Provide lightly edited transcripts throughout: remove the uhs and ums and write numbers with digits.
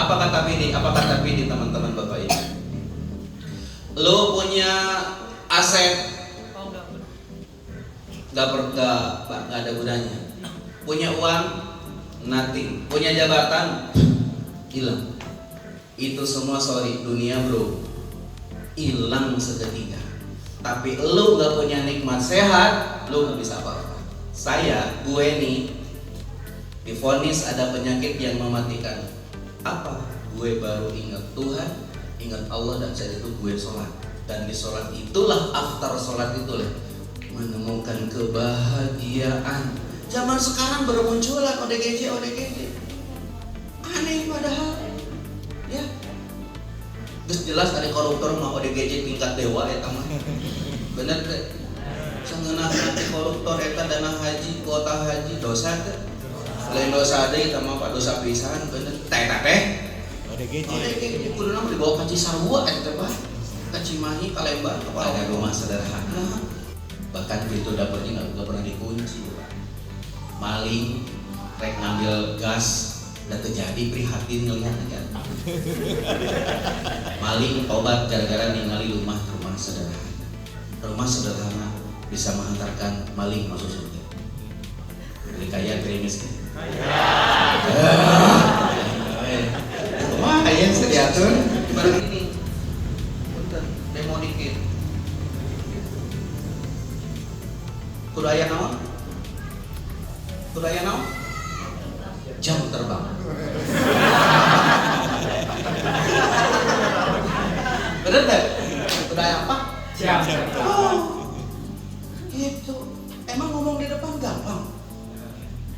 Apa kata Pidi? Apa kata Pidi teman-teman Bapak Ibu? Lo punya aset nggak ada gunanya. Punya uang nothing. Punya jabatan hilang. Itu semua sorry dunia bro, hilang seketika. Tapi lo nggak punya nikmat sehat, lo nggak bisa apa-apa. Gue nih divonis ada penyakit yang mematikan. Apa? Gue baru ingat Tuhan, ingat Allah, dan saat itu gue sholat. Dan di sholat itulah, after sholat itulah menemukan kebahagiaan. Zaman sekarang bermunculan ODGJ. Aneh padahal, ya. Terus jelas ada koruptor mah ODGJ tingkat dewa ya teman. Bener deh. Sangeunah nanti koruptor eta dana haji, kuota haji dosa teh. Lain dosa deui eta mah dosa pisan bener. Teh. ODGJ kuduna dibawa ka Cisarua eta Pak. Ka Cimahi, ka Lembang, ada rumah sederhana. Bahkan pintu dapurnya nggak pernah dikunci. Maling rek ngambil gas dan terjadi prihatin ngelihatnya kan. Maling tobat gara-gara ningali rumah sederhana. Rumah sederhana bisa mengantarkan maling masuk surga. Dari kaya ke miskin. Wah, kaya sediatur. Barang ini, punten demo dikit. Kudu aya naon? Jam terbang. Bener deh? Kudu aya apa? Jam terbang. Oh, gitu. Emang ngomong di depan gampang?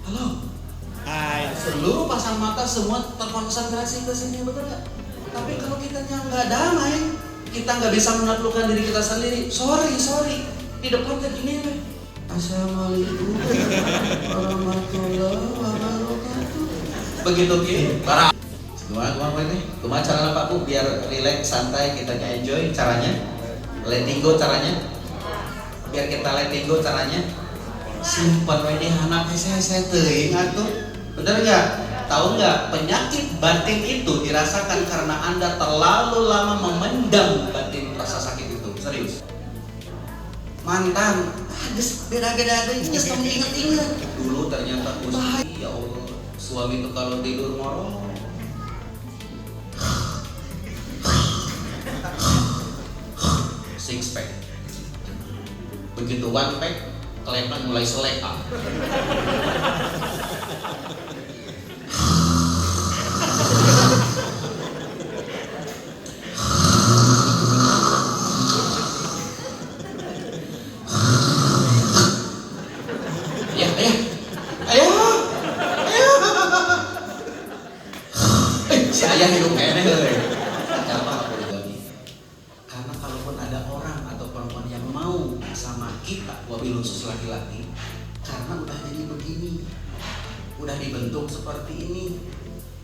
Halo? Hai. Seluruh pasang mata semua terkonsentrasi ke sini, betul nggak? Tapi kalau kitanya nggak damai, kita nggak bisa menaklukkan diri kita sendiri. Sorry. Di depan kayak gini nih. Assalamualaikum warahmatullahi wabarakatuh. Begitu gitu. Para. Gimana cara Pak Bu biar relax, santai, kita enjoy caranya? Letting go caranya? Biar kita letting go caranya? Simpan we di handap hese teuing atuh. Bener enggak? Tahu enggak? Penyakit batin itu dirasakan karena Anda terlalu lama memendam batin rasa sakit itu. Serius. Mantan, beda-beda ini tong diinget-inget. Dulu ternyata bahaya. Ya Allah, suami itu kalau tidur ngorok. Six pack. Begitu one pack, kelepan mulai selek. Si ayah hidup kayaknya kenapa poligami? Karena kalaupun ada orang atau perempuan yang mau sama kita, wabil khusus laki-laki, karena udah jadi begini, udah dibentuk seperti ini,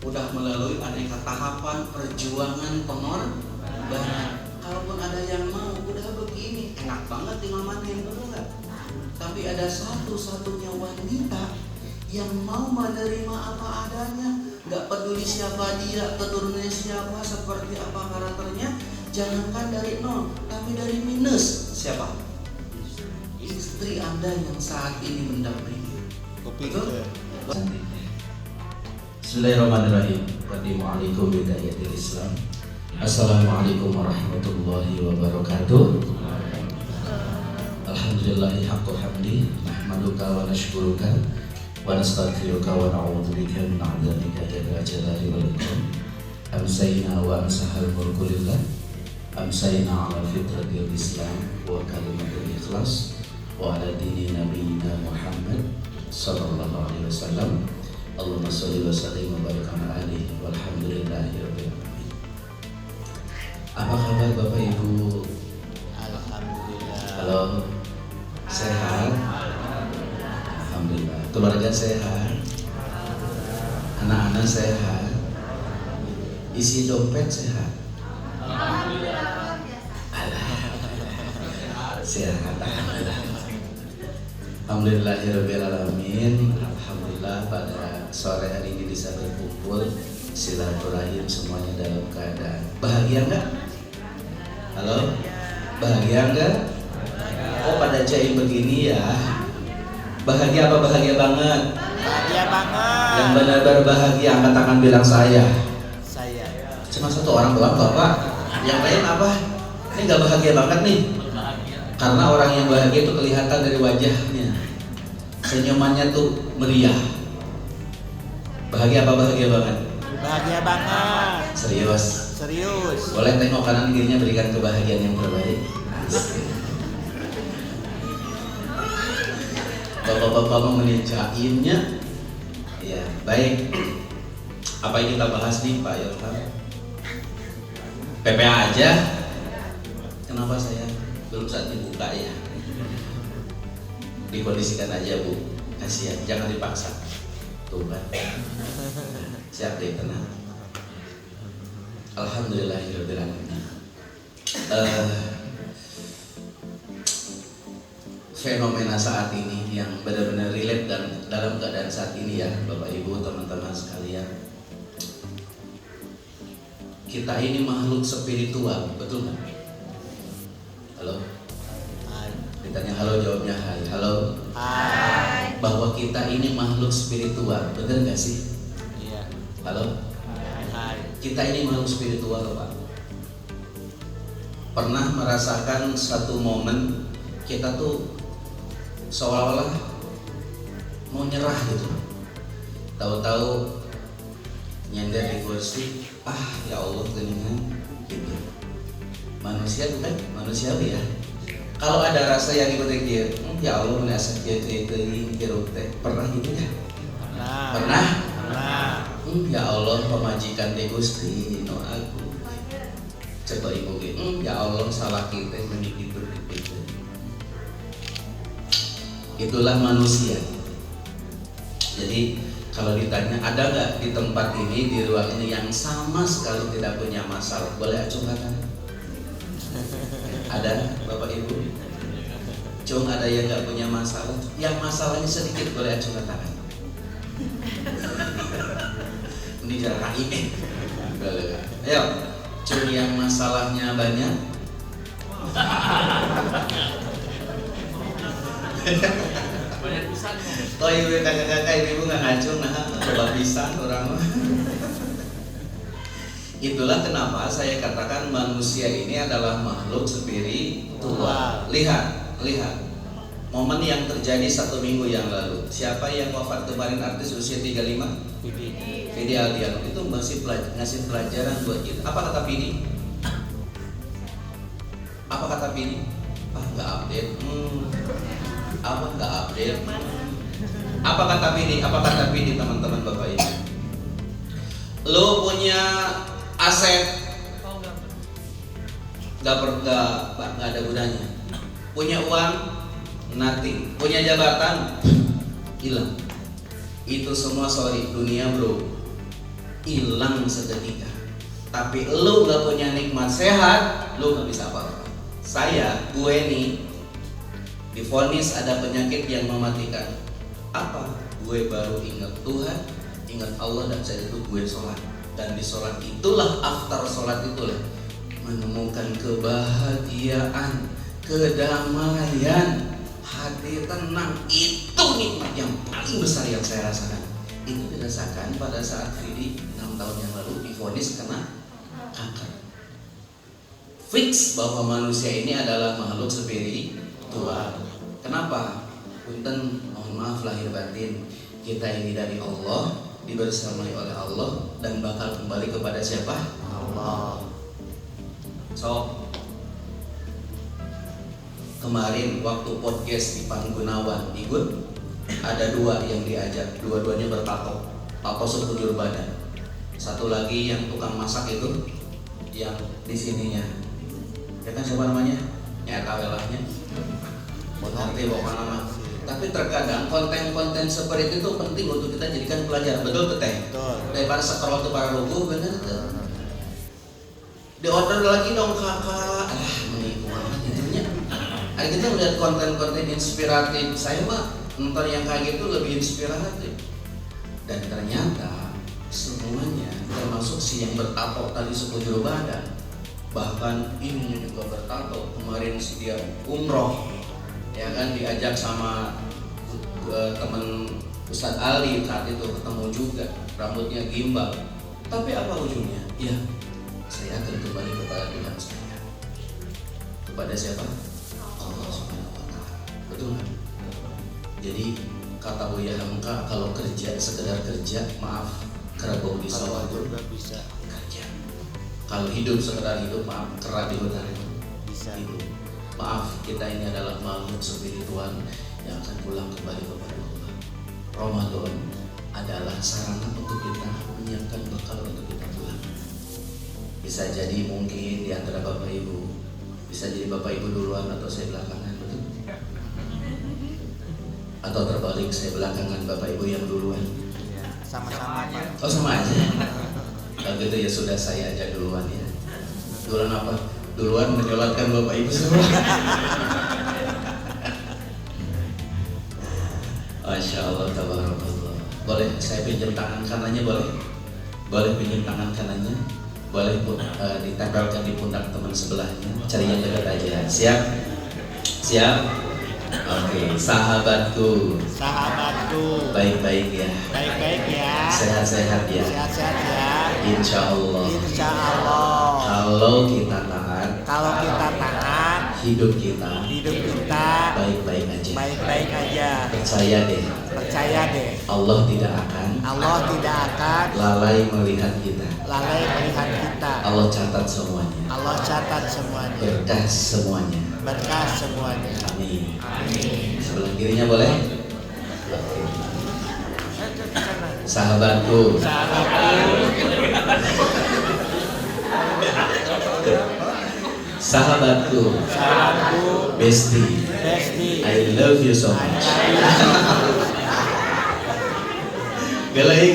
udah melalui aneka tahapan perjuangan pengorbanan. Kalaupun ada yang mau, udah begini, enak banget dimamanin, betul nggak? Tapi ada satu-satunya wanita yang mau menerima apa adanya, nggak peduli siapa dia, keturunannya siapa, seperti apa karakternya, jangankan dari nol, tapi dari minus. Siapa? Istri Anda yang saat ini mendampingi. Betul? Bismillahirrahmanirrahim. Assalamualaikum bidayatil Islam. Assalamualaikum warahmatullahi wabarakatuh. Alhamdulillahi haqqo hamdi, nahmaduka wa nashkuruka wa nastaghfiruka wa na'udzubika min 'adzabika ya jalali wal ikram. Amsayna wa amsahal mulku lillah. Amsayna 'ala fitratil Islam wa kalimatul ikhlas wa 'ala dini nabiyyina Muhammad sallallahu alaihi wasallam. Allahumma shalli wa sallim wa barik ala alihi walhamdulillahi rabbil alamin. Apa kabar Bapak Ibu? Alhamdulillah. Halo. Sehat? Alhamdulillah. Keluarga sehat? Anak-anak sehat? Isi dompet sehat? Alhamdulillah. Sehat. Alhamdulillahirabbil alamin. Alhamdulillah pada sore hari ini bisa berkumpul silaturahim semuanya dalam keadaan bahagia nggak? Halo, bahagia nggak? Oh pada jaim begini ya. Bahagia apa bahagia banget? Bahagia banget. Yang benar-benar bahagia angkat tangan bilang saya. Saya. Cuma satu orang doang bapak. Yang lain apa? Ini nggak bahagia banget nih. Karena orang yang bahagia itu kelihatan dari wajahnya. Senyumannya tuh meriah. Bahagia apa bahagia banget? Bahagia banget. Serius. Serius. Boleh tengok kanan kirinya, berikan kebahagiaan yang terbaik. Bapak-bapak mau menjaimnya. Ya, baik. Apa yang kita bahas nih Pak Yohan? PPA aja. Kenapa saya belum saatnya buka ya? Dikondisikan aja Bu. Kasihan, jangan dipaksa. Tuh kan. Siap deh, tenang. Alhamdulillahirabbil alamin. Fenomena saat ini yang benar-benar relate dan dalam keadaan saat ini ya Bapak Ibu teman-teman sekalian, kita ini makhluk spiritual, betul nggak? Halo? Hai. Ditanya halo, jawabnya hai. Halo? Hai. Bahwa kita ini makhluk spiritual, benar nggak sih? Iya. Halo? Hai. Kita ini makhluk spiritual Pak. Pernah merasakan satu momen kita tuh seolah-olah mau nyerah gitu, tahu-tahu nyender di kursi, ya Allah geningan gitu. Manusia tuh kan manusiawi ya. Kalau ada rasa yang ikut dia, ya Allah menasih dia pernah gitu ya? Pernah? Ya Allah pemajikan di Gusti no aku. Coba ibu gitu, ya Allah salah kita menikmati itu. Itulah manusia. Jadi kalau ditanya ada nggak di tempat ini, di ruang ini yang sama sekali tidak punya masalah, boleh acungkan? Ada Bapak Ibu? Cung ada yang nggak punya masalah? Yang masalahnya sedikit boleh acungkan tangan. Ini jarang ini. Ayo, cung yang masalahnya banyak. Banyak pisan. Oh iya kakak-kakak ibu nggak ngacung, coba pisan orang. Itulah kenapa saya katakan manusia ini adalah makhluk spiritual. Lihat momen yang terjadi 1 minggu yang lalu. Siapa yang wafat kemarin, artis usia 35? Vidi Aldiano. Itu masih ngasih pelajaran buat kita. Apa kata Vidi? Nggak update. Nggak update. Apa kata Vidi teman-teman Bapak Ibu? Lo punya aset nggak ada gunanya. Punya uang nothing. Punya jabatan hilang. Itu semua sorry dunia bro, hilang seketika. Tapi lo nggak punya nikmat sehat, lo nggak bisa apa-apa. Gue nih divonis ada penyakit yang mematikan. Apa? Gue baru ingat Tuhan, ingat Allah, dan saat itu gue sholat. Dan di sholat itulah, after sholat itulah menemukan kebahagiaan, kedamaian, hati tenang. Itu nikmat yang paling besar yang saya rasakan. Itu dirasakan pada saat Vidi 6 tahun yang lalu divonis kena kanker. Fix bahwa manusia ini adalah makhluk spiritual. Kenapa? Punten, mohon maaf lahir batin. Kita ini dari Allah, dibersamai oleh Allah, dan bakal kembali kepada siapa? Allah. So, kemarin waktu podcast di Panggunawan ikut, ada 2 yang diajak, dua-duanya bertato, tato sekujur badan. Satu lagi yang tukang masak itu, yang di sininya, ya kan siapa namanya? Ya kawelahnya. Nanti bawa nama. Tapi terkadang konten-konten seperti itu penting untuk kita jadikan pelajaran. Betul Teh? Daripada scroll ke para logo, bener tuh. Di order lagi dong kakak. Menipu amat intinya. Kita melihat konten-konten inspiratif. Saya mah nonton yang kayak gitu lebih inspiratif. Dan ternyata semuanya termasuk si yang bertato tadi sekujur badan, bahkan ininya juga bertato. Kemarin dia umroh, ya kan, diajak sama teman Ustadz Ali saat itu, ketemu juga, rambutnya gimbal. Tapi apa ujungnya? Ya, saya akan kembali kepada Tuhan saya. Kepada siapa? Allah Subhanahu wa Ta'ala. Betul kan? Jadi kata Buya Hamka, kalau kerja sekedar kerja, maaf, kerabau di sawah juga bisa. kerja. Kalau hidup sekedar hidup, maaf, kera di hutan Bisa. hidup. Maaf, kita ini adalah makhluk spiritual yang akan pulang kembali kepada Allah. Ramadan adalah sarana untuk kita menyiapkan bekal untuk kita pulang. Bisa jadi mungkin di antara Bapak Ibu, bisa jadi Bapak Ibu duluan atau saya belakangan, betul? Atau terbalik, saya belakangan Bapak Ibu yang duluan. Sama-sama Pak. Oh, sama aja. Kalau gitu ya sudah, saya aja duluan ya. Duluan apa? Duluan menyolatkan Bapak Ibu semua. Masya Allah, tabarakallah. Boleh saya pinjam tangan kanannya, boleh? Boleh pinjam tangan kanannya? Boleh ditempelkan di pundak teman sebelahnya. Cari yang dekat aja. Siap? Siap? Oke, sahabatku. Sahabatku. Baik-baik ya. Baik-baik ya. Sehat-sehat ya. Sehat-sehat ya. Insya Allah. Insya Allah. Kalau kita taat, Kalau kita taat, hidup kita hidup kita baik-baik aja. baik-baik aja. Percaya deh, Percaya deh, Allah tidak akan Allah tidak akan lalai melihat kita. lalai melihat kita. Allah catat semuanya, Allah catat semuanya, berkah semuanya. berkah semuanya. Amin. Amin. Sebelah kirinya boleh? Oke. Sahabatku, sahabatku, Sahabatku, bestie, bestie, I love you so I much. love you so much. Galai.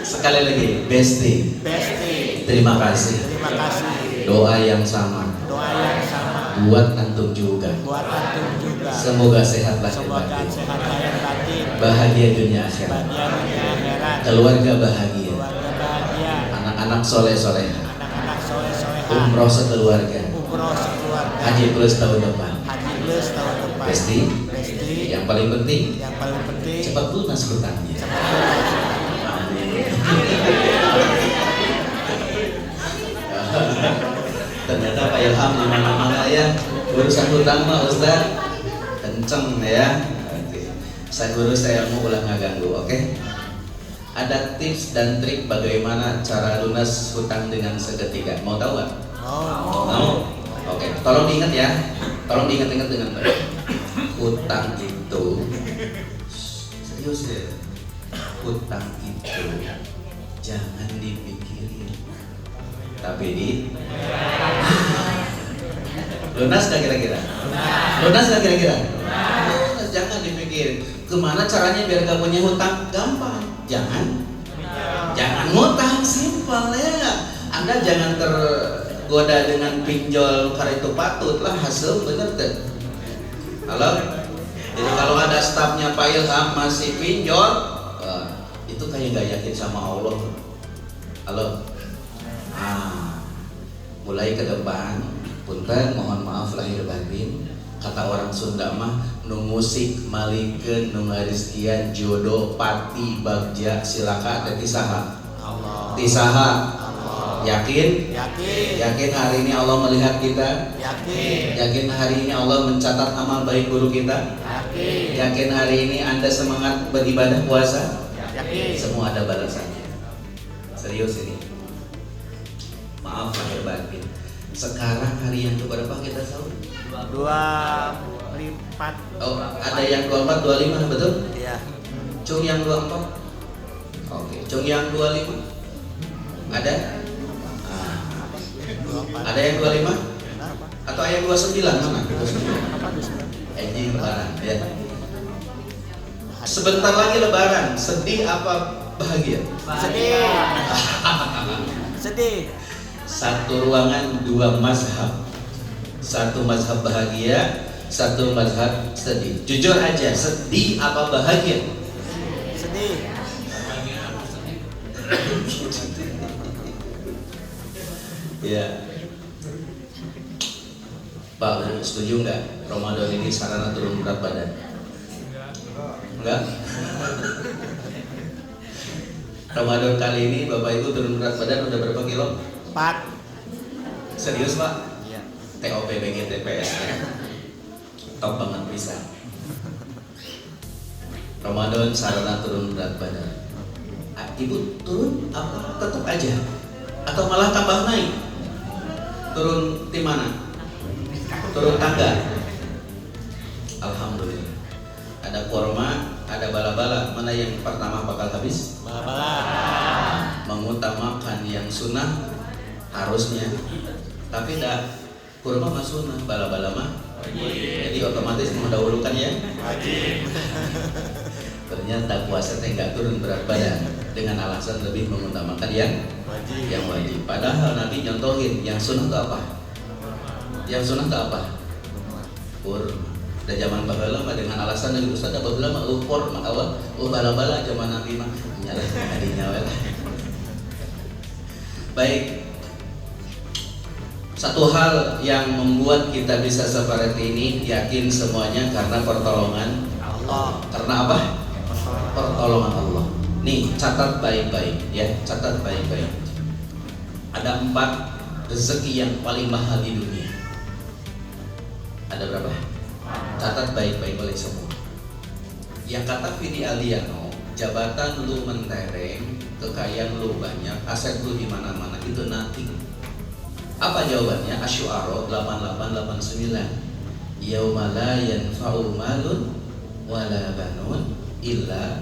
Sekali lagi, bestie. Bestie, Terima kasih. terima kasih. Doa yang sama Doa yang sama buat antum juga. buat antum juga. Semoga sehat lahir Semoga batin, sehat lahir batin, bahagia dunia akhirat, bahagia dunia akhirat, keluarga bahagia, keluarga bahagia, anak-anak soleh soleha, anak-anak soleh-soleha, umroh sekeluarga, umroh sekeluarga, haji plus tahun depan. haji plus tahun depan. Besti, Besti, yang paling penting yang paling penting cepat lunas hutangnya. cepat lunas. Ternyata Pak Ilham di mana-mana ya, urusan hutang mah Ustaz kenceng ya. Oke. Saya guru, saya mau ulang nggak ganggu, oke? Ada tips dan trik bagaimana cara lunas hutang dengan seketika. Mau tahu nggak? Mau? Oke. Tolong diingat ya. Tolong diingat-ingat dengan baik. Hutang itu serius ya. Hutang itu jangan dipikirin, tapi lunas gak kira-kira? Lunas gak kira-kira? Lunas, jangan dipikirin. Kemana caranya biar gak punya hutang? Gampang. Jangan ngutang, simpel ya. Anda jangan tergoda dengan pinjol karena itu patut lah, hasil bener tuh. Halo? Jadi kalau ada stafnya Pak Ilham masih pinjol, itu kayak gak yakin sama Allah. Halo? Mulai ke depan, punten mohon maaf lahir batin. Kata orang Sunda mah, nu musik malikeun nu ngarizkian jodoh pati bagja silaka teh tisaha. Allah. Tisaha. Allah. Yakin? Yakin. Yakin hari ini Allah melihat kita? Yakin. Yakin hari ini Allah mencatat amal baik buruk kita? Yakin. Yakin hari ini Anda semangat beribadah puasa? Yakin. Semua ada balasannya. Serius ini. Maaf lahir batin. Sekarang hari yang keberapa kita sahur? 24. Oh, ada yang 24, 25, betul? Iya. Cung yang 24? Oke, Cung yang 25? Ada? Ada yang 25? Kenapa? Atau yang 29 mana? 29. Apa dusun? Ini lebaran ya. Sebentar lagi lebaran, sedih apa bahagia? Sedih. Sedih. Satu ruangan dua mazhab. Satu mazhab bahagia, satu mazhab sedih. Jujur aja, sedih apa bahagia? Sedih. Ya. Pak, setuju nggak Ramadan ini sarana turun berat badan? Enggak? Ramadan kali ini Bapak Ibu turun berat badan udah berapa kilo? 4. Serius Pak? Iya. TOP BGTPS ya. Top banget bisa. Ramadan sarana turun berat badan. Ibu turun apa tetap aja? Atau malah tambah naik? Turun di mana? Turun tangga. Alhamdulillah. Ada korma, ada bala-bala. Mana yang pertama bakal habis? Bala-bala. Mengutamakan yang sunnah harusnya. Tapi dah kurma mah sunnah, bala-bala mah jadi otomatis mendahulukan ya. Wajib. Ternyata puasa teh nggak turun berat badan dengan alasan lebih mengutamakan yang wajib. Padahal Nabi nyontohin yang sunnah itu apa? Yang sunnah itu apa? Kurma. Dan zaman baheula mah dengan alasan dari Ustaz baheula mah kurma awal bala-bala zaman Nabi mah nyaleh hadinya we lah. Baik. Satu hal yang membuat kita bisa seperti ini, yakin semuanya karena pertolongan Allah. Karena apa? Pertolongan Allah. Nih, catat baik-baik ya, catat baik-baik. Ada 4 rezeki yang paling mahal di dunia. Ada berapa? Catat baik-baik oleh semua. Yang kata Vidi Aliano, jabatan lu mentereng, kekayaan lu banyak, aset lu di mana-mana, itu nothing. Apa jawabannya? Asy-Syu'ara 8889. Yauma la yanfa'u malun wala banun illa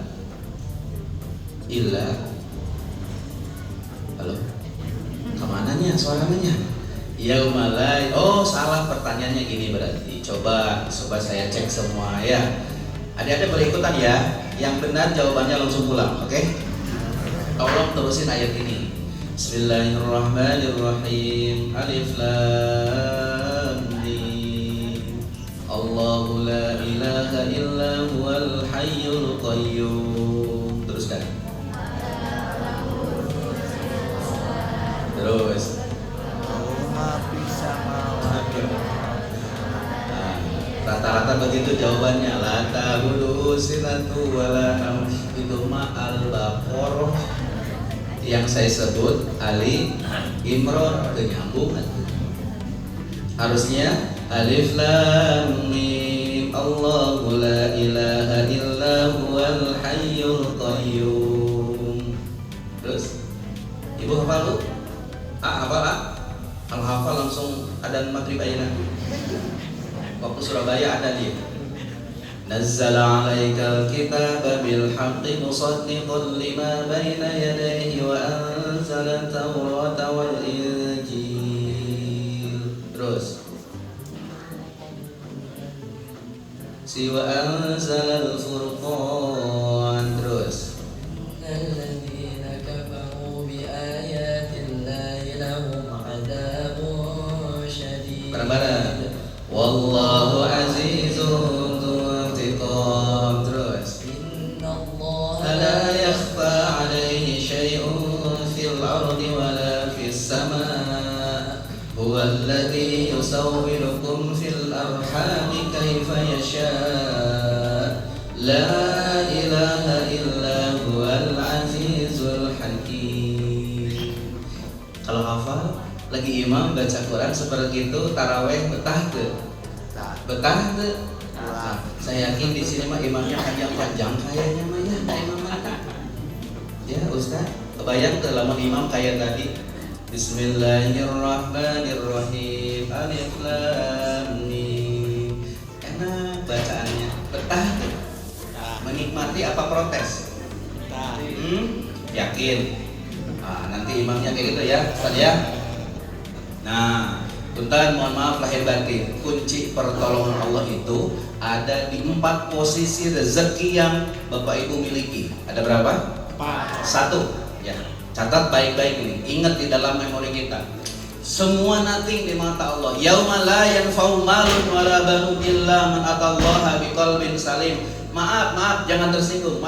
halo? Kemananya suaranya? Yauma la, oh salah pertanyaannya gini berarti. Coba saya cek semua ya. Adik-adik boleh ikutan ya. Yang benar jawabannya langsung pulang, oke? Tolong terusin ayat ini. Bismillahirrahmanirrahim. Alif lam mim. Allahu la ilaha illa huwal hayyul qayyum. Teruskan. Terus. Rata-rata begitu jawabannya. La ta'budu sinatu wala naum. Itu mah Al-Baqarah. Yang saya sebut Ali Imran kenyambung. Harusnya Alif Lam Mim. Allahu la ilaha illa huwal hayyul qayyum. Terus Ibu hafal lu? Hafal ah? Kalau hafal langsung adzan maghrib ayeuna. Waktu Surabaya ada dia. Nazzala 'alaikal kitaba bil haqqi musaddiqan lima baina yadayhi wa anzala at-taurata wal injil. Terus wa anzala al-furqan. Terus alladzina kafaru bi ayatillahi lahum 'adzabun syadid. bareng-bareng. Wallahu azizun la yakhfa 'alaihi syai'un fil ardi wala fis samaa huwa alladhi yusawwirukum fil arhami kaifa yasha' la ilaha illa huwal azizul hakim. Kalau hafal lagi imam baca Quran seperti itu taraweh betah tuh. Betah tuh. Saya yakin di sini mah imamnya panjang-panjang kayaknya mah ya, imamnya. Ya Ustaz, kebayang tuh lamun imam kayak tadi. Bismillahirrahmanirrahim. Alif lam mim. Enak bacaannya, betah tuh. Menikmati apa protes? Yakin. Nah, nanti imamnya kayak gitu ya, Ustaz ya. Nah, Punten, mohon maaf lahir batin. Kunci pertolongan Allah itu ada di 4 posisi rezeki yang Bapak Ibu miliki. Ada berapa? 1. Ya, catat baik-baik ini. Ingat di dalam memori kita. Semua nothing di mata Allah. Yauma la yanfa'u malun wala banun illa man atallaha biqalbin salim. Maaf, jangan tersinggung.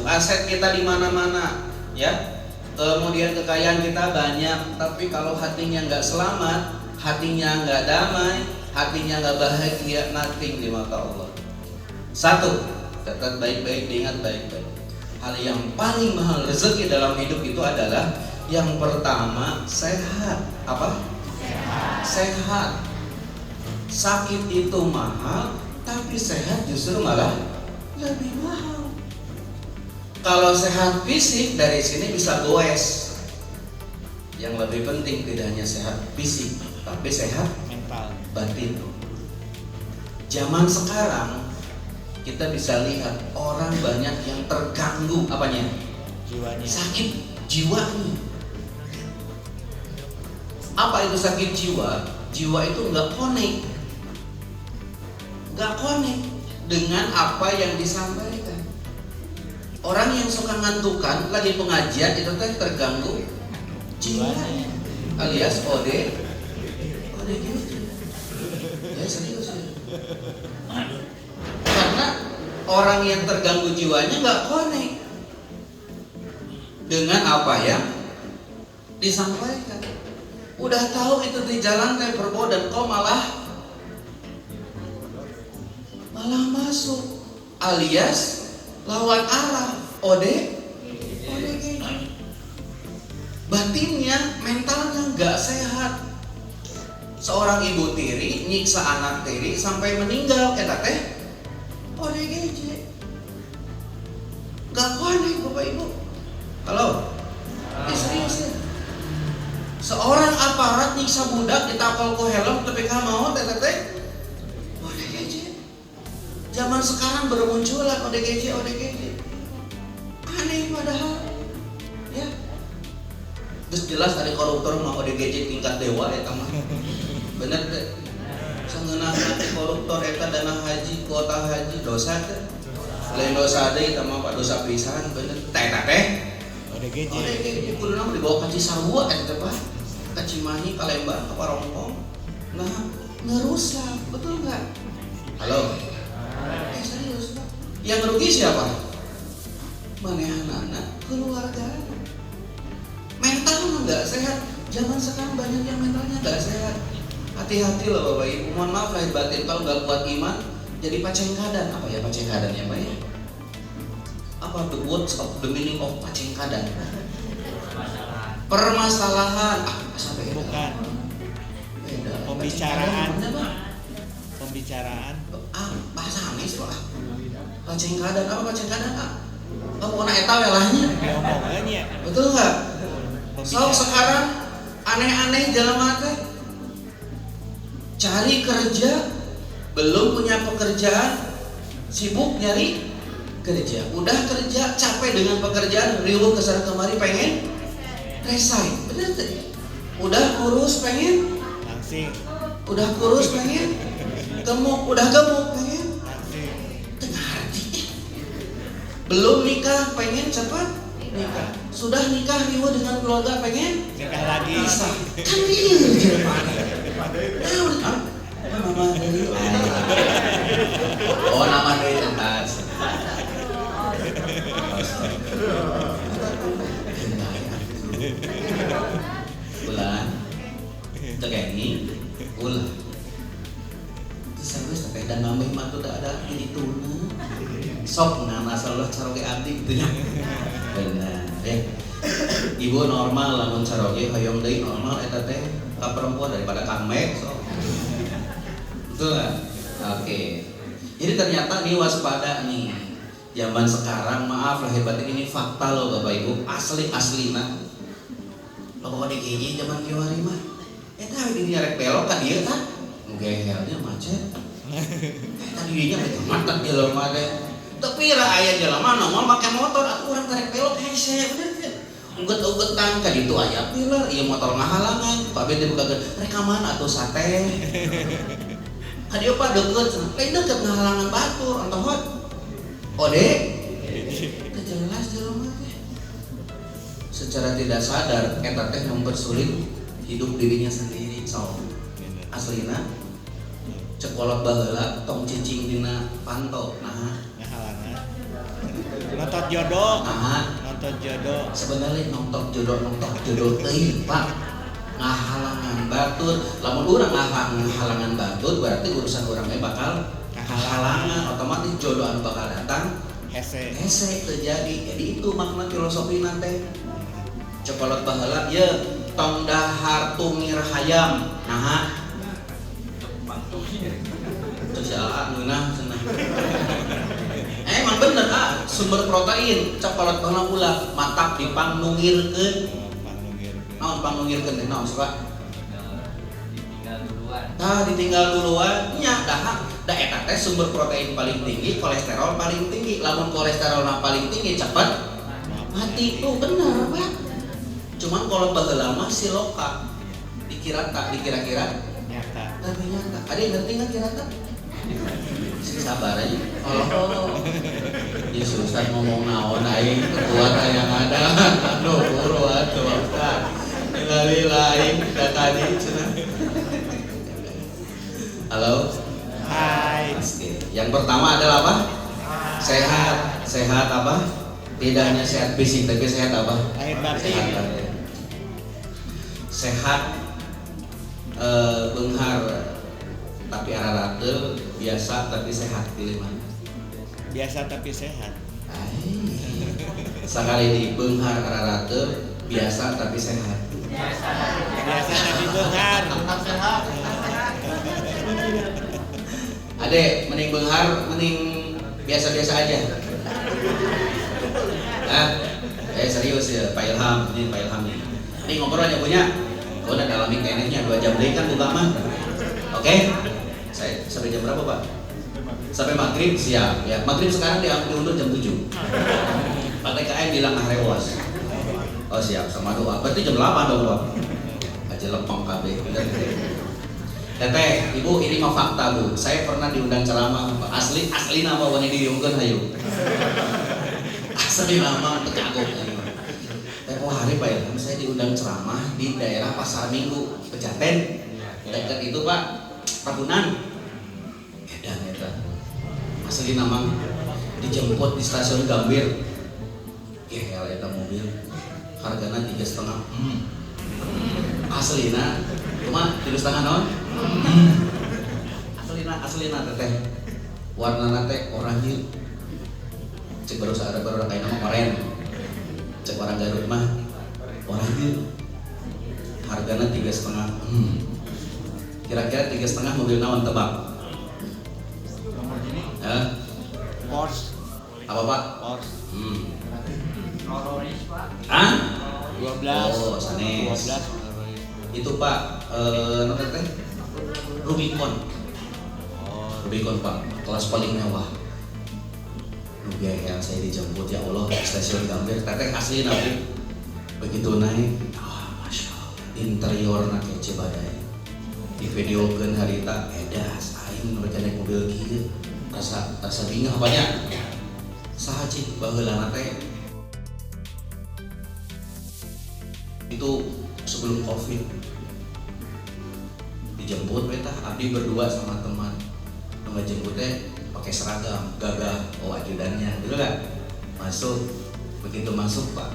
Aset kita di mana-mana, ya. kemudian kekayaan kita banyak, tapi kalau hatinya nggak selamat, hatinya nggak damai, hatinya nggak bahagia, nothing di mata Allah. Satu, catat baik-baik, diingat baik-baik. Hal yang paling mahal rezeki dalam hidup itu adalah yang pertama, sehat. Apa? Sehat. Sakit itu mahal, tapi sehat justru malah lebih mahal. Kalau sehat fisik, dari sini bisa goes. Yang lebih penting tidak hanya sehat fisik, tapi sehat mental. batin. Zaman sekarang kita bisa lihat orang banyak yang terganggu apanya? Jiwanya. Sakit jiwanya. Apa itu sakit jiwa? Jiwa itu nggak connect dengan apa yang disampaikan. Orang yang suka ngantukan lagi pengajian itu teh terganggu jiwanya, alias OD gitu. Ya serius ya. Karena orang yang terganggu jiwanya nggak connect dengan apa yang disampaikan. Udah tahu itu di jalan teh berbau dan kau malah masuk, alias lawan arah. OD batinnya, mentalnya nggak sehat. Seorang ibu tiri nyiksa anak tiri sampai meninggal, eta teh ODGJ. Gak konek Bapak Ibu. Halo? Serius ya? Seorang aparat nyiksa budak ditapal ku helm tapi mau eta teh ODGJ. Zaman sekarang bermunculan ODGJ. Aneh padahal. Ya. Terus jelas ada koruptor mah ODGJ tingkat dewa eta mah. Bener teh. Sangeunana koruptor eta dana haji, kuota haji dosa teh. Lain dosa deui eta mah Pak dosa pisan bener. Eta teh ODGJ kudu mah dibawa ka Cisarua eta Pak. Ka Cimahi, ka Lembang, ka Parongpong. Nah, ngerusak, betul enggak? Halo. Serius Pak. Yang rugi siapa? Manehanana keluarga. Mental nggak sehat. Zaman sekarang banyak yang mentalnya nggak sehat. Hati-hati loh Bapak Ibu. Mohon maaf lahir batin kalau nggak kuat iman jadi pacengkadan. Apa ya pacengkadan ya Pak ya? Apa the words of the meaning of pacengkadan? Permasalahan. Sampai Bukan. Beda. Pembicaraan. Pembicaraan. Bahasa Hanes Pak. Pacengkadan apa pacengkadan? Kamu kena eta welahnya. Ngomongannya. Betul nggak? So sekarang aneh-aneh jelema teh cari kerja, belum punya pekerjaan, sibuk nyari kerja. Udah kerja, capek dengan pekerjaan, riuh kesana kemari pengen resign. Bener teh? Udah kurus pengen langsing. Udah kurus pengen gemuk, udah gemuk pengen Langsing. tengah hati. Belum nikah pengen cepat nikah. Sudah nikah riuh dengan keluarga pengen Nikah lagi. bisa. Kan ini jelema. Nama dari oh nama dari tentas. Bulan tegeni ulah. Terus sampai dan nambah mah tuh ada ini tuna. Sok nama salah caroge abdi gitu nya. Benar ya. Ibu normal lamun caroge hoyong deui normal eta teh ka perempuan daripada Kang Mek sok. Betul nggak? Oke. Jadi ternyata nih waspada nih. Zaman sekarang maaf lahir batin ini fakta loh Bapak Ibu, asli nah. Lo kok DGJ zaman kiwari mah. Eta ini nyarek belok ka dieu tah. Gehelnya macet. Tadi dinya betul mantap jelema teh. Tapi lah aya jelema nongol make motor atuh urang tarik belok hese bener teh. Uget-ugetan ka ditu aya pilar, ieu motor ngahalangan. Pak bete buka rekaman atuh sate. Kadieu pa deukeut, lain deukeut ngahalangan batur antong hot. Ode. Kejelas jelema teh. Secara tidak sadar eta teh mempersulit hidup dirinya sendiri. So, aslina cekolot baheula tong cicing dina panto. Nah, Ngahalangan. Nonton jodoh. nah, Nonton nonton jodoh. Sebenarnya nonton jodoh teuing Pak. Ngahalangan batur, lamun urang ngahalangan batur berarti urusan urangnya bakal halangan, otomatis jodoh anu bakal datang Hese. terjadi. Jadi itu makna filosofi nate. Cokolot baheula ye tong dahar tungir hayam. Nah, terus ya ngeunah cenah. Emang bener sumber protein cokolot baheula ulah mantap dipangnungirkeun. Naon pangnungirkeun teh naon Pak? Ditinggal duluan. Ditinggal duluan nya da eta teh sumber protein paling tinggi, kolesterol paling tinggi. Lamun kolesterolna paling tinggi cepet mati tuh bener Pak. Cuman kalau baheula mah siloka dikira-kira Nyata. tapi nyata. Ada yang ngerti nggak kira-kira? Sabar aja. Oh, Yesus kan ngomong naon aing kekuatan yang ada. Aduh, buru atuh Ustaz. Ningali lain da tadi cenah. Halo. Hai. Oke. Yang pertama adalah apa? Sehat. Sehat apa? Tidak hanya sehat fisik tapi sehat apa? Lahir batin. Sehat batin. Sehat beunghar tapi ararateul, biasa tapi sehat, pilih mana? Biasa tapi sehat. Sekali di beunghar ararateul, biasa tapi sehat. Biasa tapi beunghar. Adek, mending beunghar, mending biasa-biasa aja. Serius ya, Pak Ilham, ini Pak Ilham nih. Ini ngobrol aja punya. Kau udah dalami kayaknya 2 jam deh kan buka mah. Oke? Saya sampai jam berapa Pak? Sampai maghrib siap ya. Maghrib sekarang diundur jam 7. Pak TKM bilang rewas. Oh siap, sama doa. Berarti jam 8 dong Pak. Aja lepong KB. Teteh, Ibu ini mah fakta Bu. Saya pernah diundang ceramah asli nama wanita diungkeun hayu. Asli nama tekagok. Oh hari Pak Ilham, saya diundang ceramah di daerah Pasar Minggu, Pejaten. Dekat itu Pak, Ragunan. Edan eta. Asli nama dijemput di stasiun Gambir. Gehel eta mobil. Hargana 3,5. Aslina cuma 3,5 naon? Aslina teteh. Warnana teh oranye. Cek baru kayak nama oren. Cek orang Garut mah oranye. Hargana 3,5. Kira-kira 3,5 mobil naon tebak? Porsche. Apa Pak? Porsche. Rolls Pak. 12. Oh, sanes. 12. Itu Pak, nomor teh Rubicon. Oh, Rubicon Pak, kelas paling mewah. Yang saya dijemput ya Allah di stasiun Gambir. Teteh asli nabi. Begitu naik, masya Allah, interiorna kece badai. Di videokeun harita edas, aing mereka naik mobil kieu. Rasa bingah apanya? Saha cik baheulana teh. Itu sebelum Covid. Dijemput beta abdi berdua sama teman. Nu ngajemput teh pakai seragam, gagah, ajudannya, gitu kan? Masuk, begitu masuk Pak,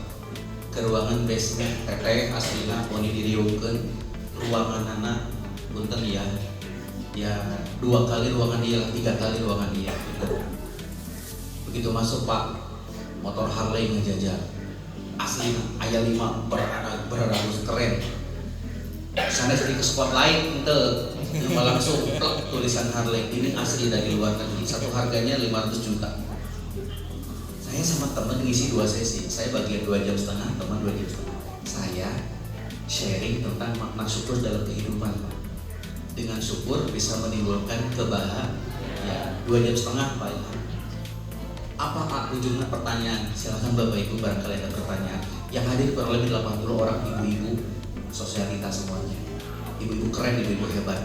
ke ruangan basement, teteh aslina poni diriungkeun ruangan anak, punten ya 2 kali ruangan dia, 3 kali ruangan dia. Gitu. Begitu masuk Pak, motor Harley ngejajah, aslina aya 5 beratus keren. Sana jadi ke spotlight ente langsung plek tulisan Harley ini asli dari luar negeri, satu harganya 500 juta. Saya sama teman ngisi 2 sesi, saya bagian 2 jam setengah, teman 2 jam setengah. Saya sharing tentang makna syukur dalam kehidupan. Dengan syukur bisa menimbulkan kebahagiaan. 2 jam setengah Pak Ilham. Apa Pak ujungnya pertanyaan? Silakan Bapak Ibu barangkali ada pertanyaan. Yang hadir kurang lebih 80 orang ibu-ibu sosialita semuanya. Ibu-ibu keren, ibu-ibu hebat.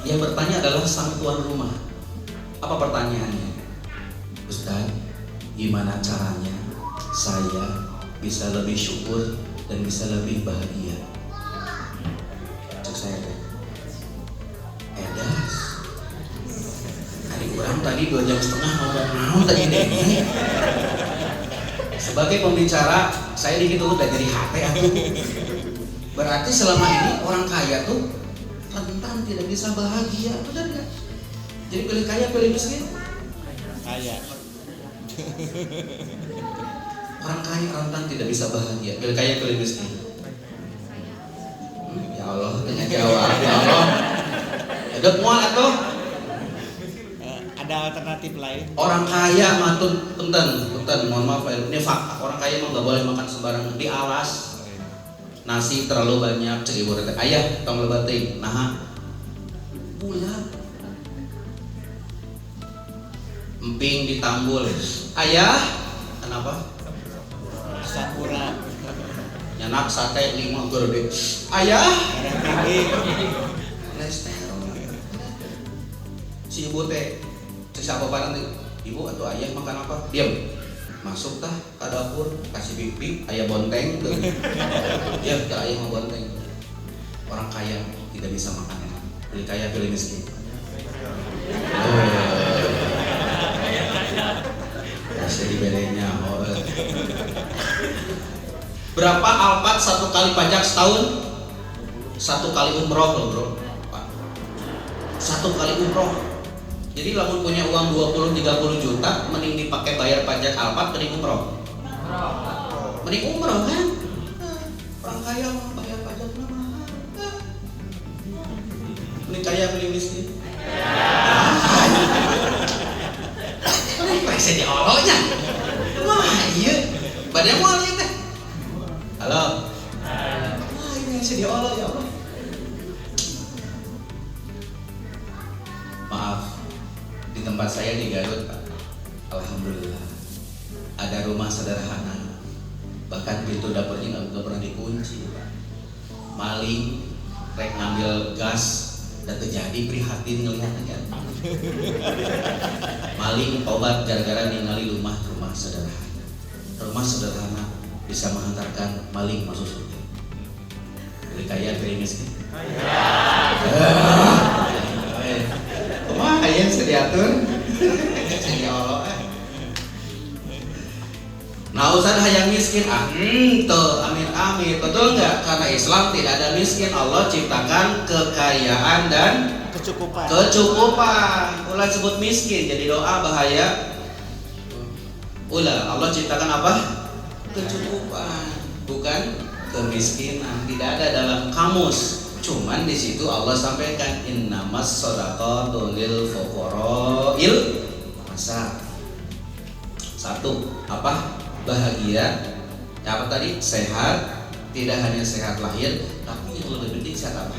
Yang bertanya adalah sang tuan rumah. Apa pertanyaannya? Ustaz, gimana caranya saya bisa lebih syukur dan bisa lebih bahagia? Cek saya deh. Edas. Hari kurang tadi 2 jam setengah ngomong tadi deh. Sebagai pembicara, saya dikit udah jadi hati aku. Berarti selama ini orang kaya tuh rentan tidak bisa bahagia, benar nggak? Jadi pilih kaya, pilih miskin. Kaya. Orang kaya rentan tidak bisa bahagia, pilih kaya, pilih miskin. Ya Allah, tanya jawab, ya Allah. Ada mual atau? Ada alternatif lain? Orang kaya mah punten, mohon maaf ya, ini fakta. Orang kaya mah nggak boleh makan sembarangan di alas. Nasi terlalu banyak, cek ibu teh. Ayah, tong lebating. Nah, bulan. Emping ditambul. Ayah, kenapa? Sakura. Nyanak sate 5 gede. Ayah, Darah tinggi. kolesterol. Si ibu teh, siapa nanti? Ibu atau ayah makan apa? Diam. Masuk tah ke dapur, kasih pipi, ayah bonteng tuh. Ya, tak ayah mau bonteng. Orang kaya tidak bisa makan enak. Pilih kaya, pilih miskin. Masih di bedanya. Berapa alpat 1 kali pajak setahun? 1 kali umroh loh bro. 1 kali umroh. Jadi lamun punya uang 20-30 juta, mending dipakai bayar pajak alpat, mending umroh. Mending umroh kan? Orang kaya mau bayar pajak mahal. Mending kaya, mending miskin. Mending presiden Allah-nya. Wah iya, badannya mau lihat teh. Halo. Wah ini sedih Allah ya Allah. Maaf. Di tempat saya di Garut, Pak, alhamdulillah ada rumah sederhana, bahkan pintu dapurnya nggak pernah dikunci, Pak. Maling rek ngambil gas dan terjadi prihatin ngelihatnya. Maling obat gara-gara ningali rumah sederhana. Rumah sederhana bisa menghantarkan maling masuk surga. Pilih kaya, pilih miskin. Wah, kayaknya bisa diatur. Ya Allah. Nah, usah hayang miskin. Tuh, amin. Betul nggak? Karena Islam tidak ada miskin. Allah ciptakan kekayaan dan kecukupan. Ulah sebut miskin, jadi doa bahaya. Allah ciptakan apa? Kecukupan, bukan kemiskinan. Tidak ada dalam kamus. Cuman di situ Allah sampaikan innamas shadaqatu lil fuqara'il masa. 1, apa? Bahagia. Apa tadi? Sehat. Tidak hanya sehat lahir, tapi yang lebih penting sehat apa?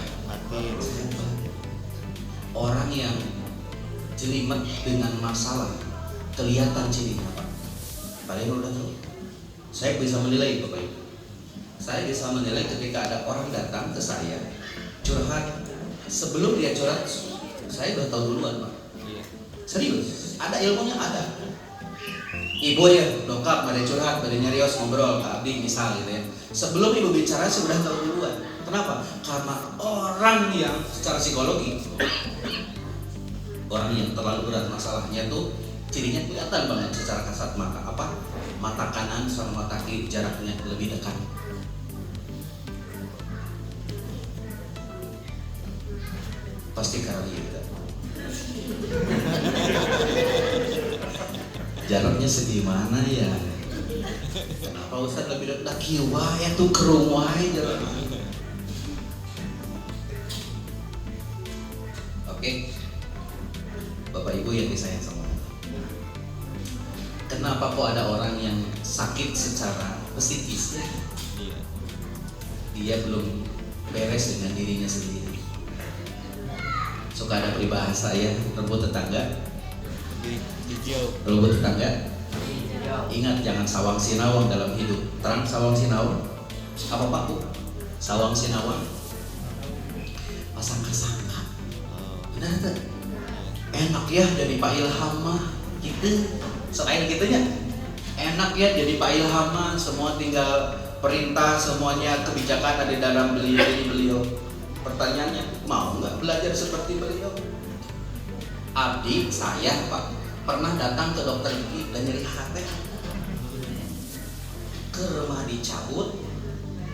Orang yang jelimet dengan masalah kelihatan cirinya, Pak. Paling udah tahu. Saya bisa menilai, Bapak Ibu. Saya bisa menilai ketika ada orang datang ke saya curhat, sebelum dia curhat saya udah tahu duluan, Pak. Serius, ada ilmunya, ada. Ibu ya dongkap, pada curhat, pada nyarios ngobrol ke abdi misal gitu ya. Sebelum ibu bicara saya udah tahu duluan. Kenapa? Karena orang yang secara psikologi, orang yang terlalu berat masalahnya tuh cirinya kelihatan banget secara kasat mata. Apa? Mata kanan sama mata kiri jaraknya lebih dekat. Pasti karena gitu. Jaraknya segimana ya? Kenapa Ustaz lebih dekat kiwa ya tuh kerung wae jaraknya. Oke. Bapak Ibu yang disayang sama Allah. Kenapa kok ada orang yang sakit secara psikis ya? Dia belum beres dengan dirinya sendiri. Suka ada peribahasa ya, rebut tetangga. Rebut tetangga. Ingat jangan sawang sinawang dalam hidup. Terang sawang sinawang. Apa Pak Bu? Sawang sinawang. Pasang-pasangkan. Benar tuh. Enak ya jadi Pak Ilham mah gitu. Selain gitunya, enak ya jadi Pak Ilham mah semua tinggal perintah, semuanya kebijakan ada di dalam beliau. Pertanyaannya, mau nggak belajar seperti beliau? Abdi saya Pak pernah datang ke dokter gigi dan nyeri hati. ke rumah dicabut,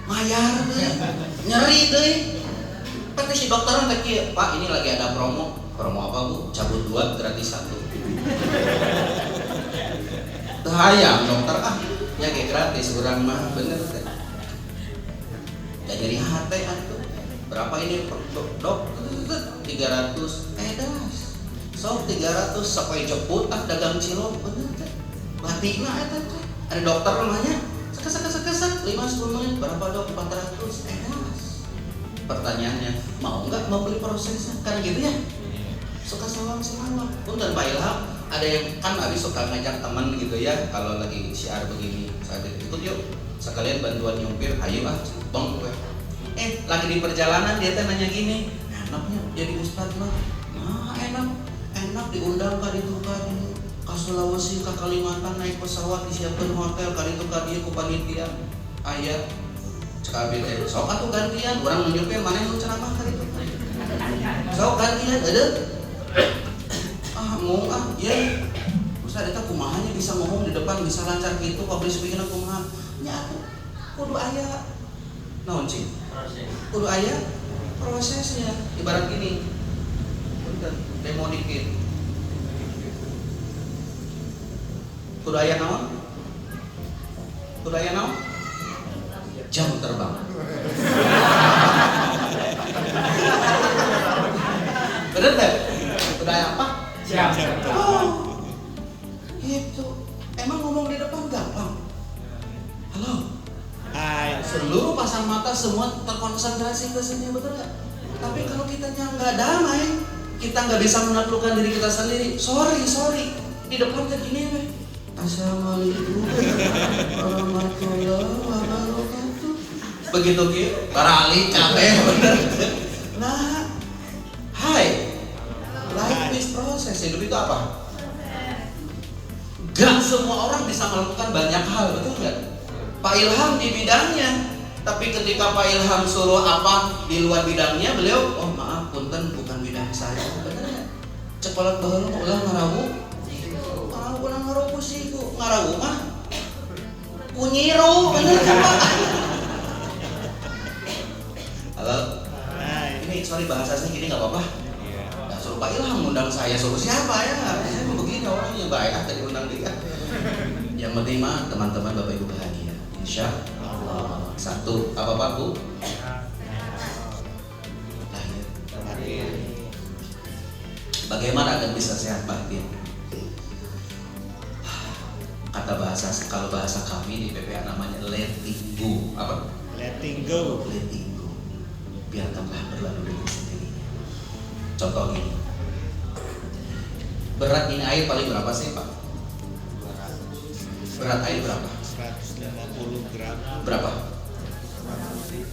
mayar deh, nyeri deh. Tapi si dokteran tadi, Pak ini lagi ada promo apa Bu? Cabut 2 gratis 1. Hayang dokter ya kayak gratis orang mah bener teh. Ya jadi hati atuh. Berapa ini dok? 300. Das. Sok 300 sampai jemput dagang cilok bener teh. Batikna eta teh. Ada dokter namanya. Sekesek 5-10 menit berapa dok? 400. Das. Pertanyaannya, mau nggak mau beli prosesnya? Karena gitu ya. Suka sawang-sawang. Punten Pak Ilham, ada yang kan habis suka ngajak teman gitu ya, kalau lagi syiar begini, saya ikut yuk, sekalian bantuan nyumpir, ayo bang gue. Lagi di perjalanan dia teh nanya gini, enaknya jadi ustad mah, enak diundang ke Sulawesi, ke Kalimantan naik pesawat disiapkan hotel, kali itu ku panitia, ayah, sekali sok atuh gantian, orang nyumpir mana yang ceramah kali itu, sok gantian, ada. Ngomong ya Ustaz eta kumahanya bisa ngomong di depan bisa lancar gitu public speaking kumaha nya kudu aya naon cing kudu aya prosesnya ibarat gini punten demo dikit kudu aya naon jam terbang bener teh kudu aya apa oh, itu emang ngomong di depan gampang. Halo. Hai. Seluruh pasang mata semua terkonsentrasi ke sini betul nggak? Tapi kalau kitanya nggak damai, kita nggak bisa menaklukkan diri kita sendiri. Sorry. Di depan kayak gini weh. Assalamualaikum warahmatullahi wabarakatuh. Begitu gitu, barali capek bener. Nah, hai. Life is proses, hidup itu apa? Gak semua orang bisa melakukan banyak hal, betul nggak? Pak Ilham di bidangnya, tapi ketika Pak Ilham suruh apa di luar bidangnya, beliau, oh maaf, punten bukan bidang saya, bener nggak? Cepalat baheula ulah ngarawu, ulah ngarawu sih, ngarawu mah, kunyiru, bener kan Pak? Halo, ini sorry bahasa saya gini nggak apa-apa? Suruh Pak Ilham ngundang saya, suruh siapa ya? Saya mau begini orangnya baik, tadi undang dia. Yang penting mah teman-teman Bapak Ibu bahagia, insya Allah. Satu, apa Pak Bu? Lahir. Bagaimana agar bisa sehat batin? Kata bahasa, kalau bahasa kami di PPA namanya letting go. Apa? Letting go. Letting go. Biarkanlah berlalu dengan sendirinya. Contoh gini, berat ini air paling berapa sih Pak? Berat air berapa? 150 gram. Berapa?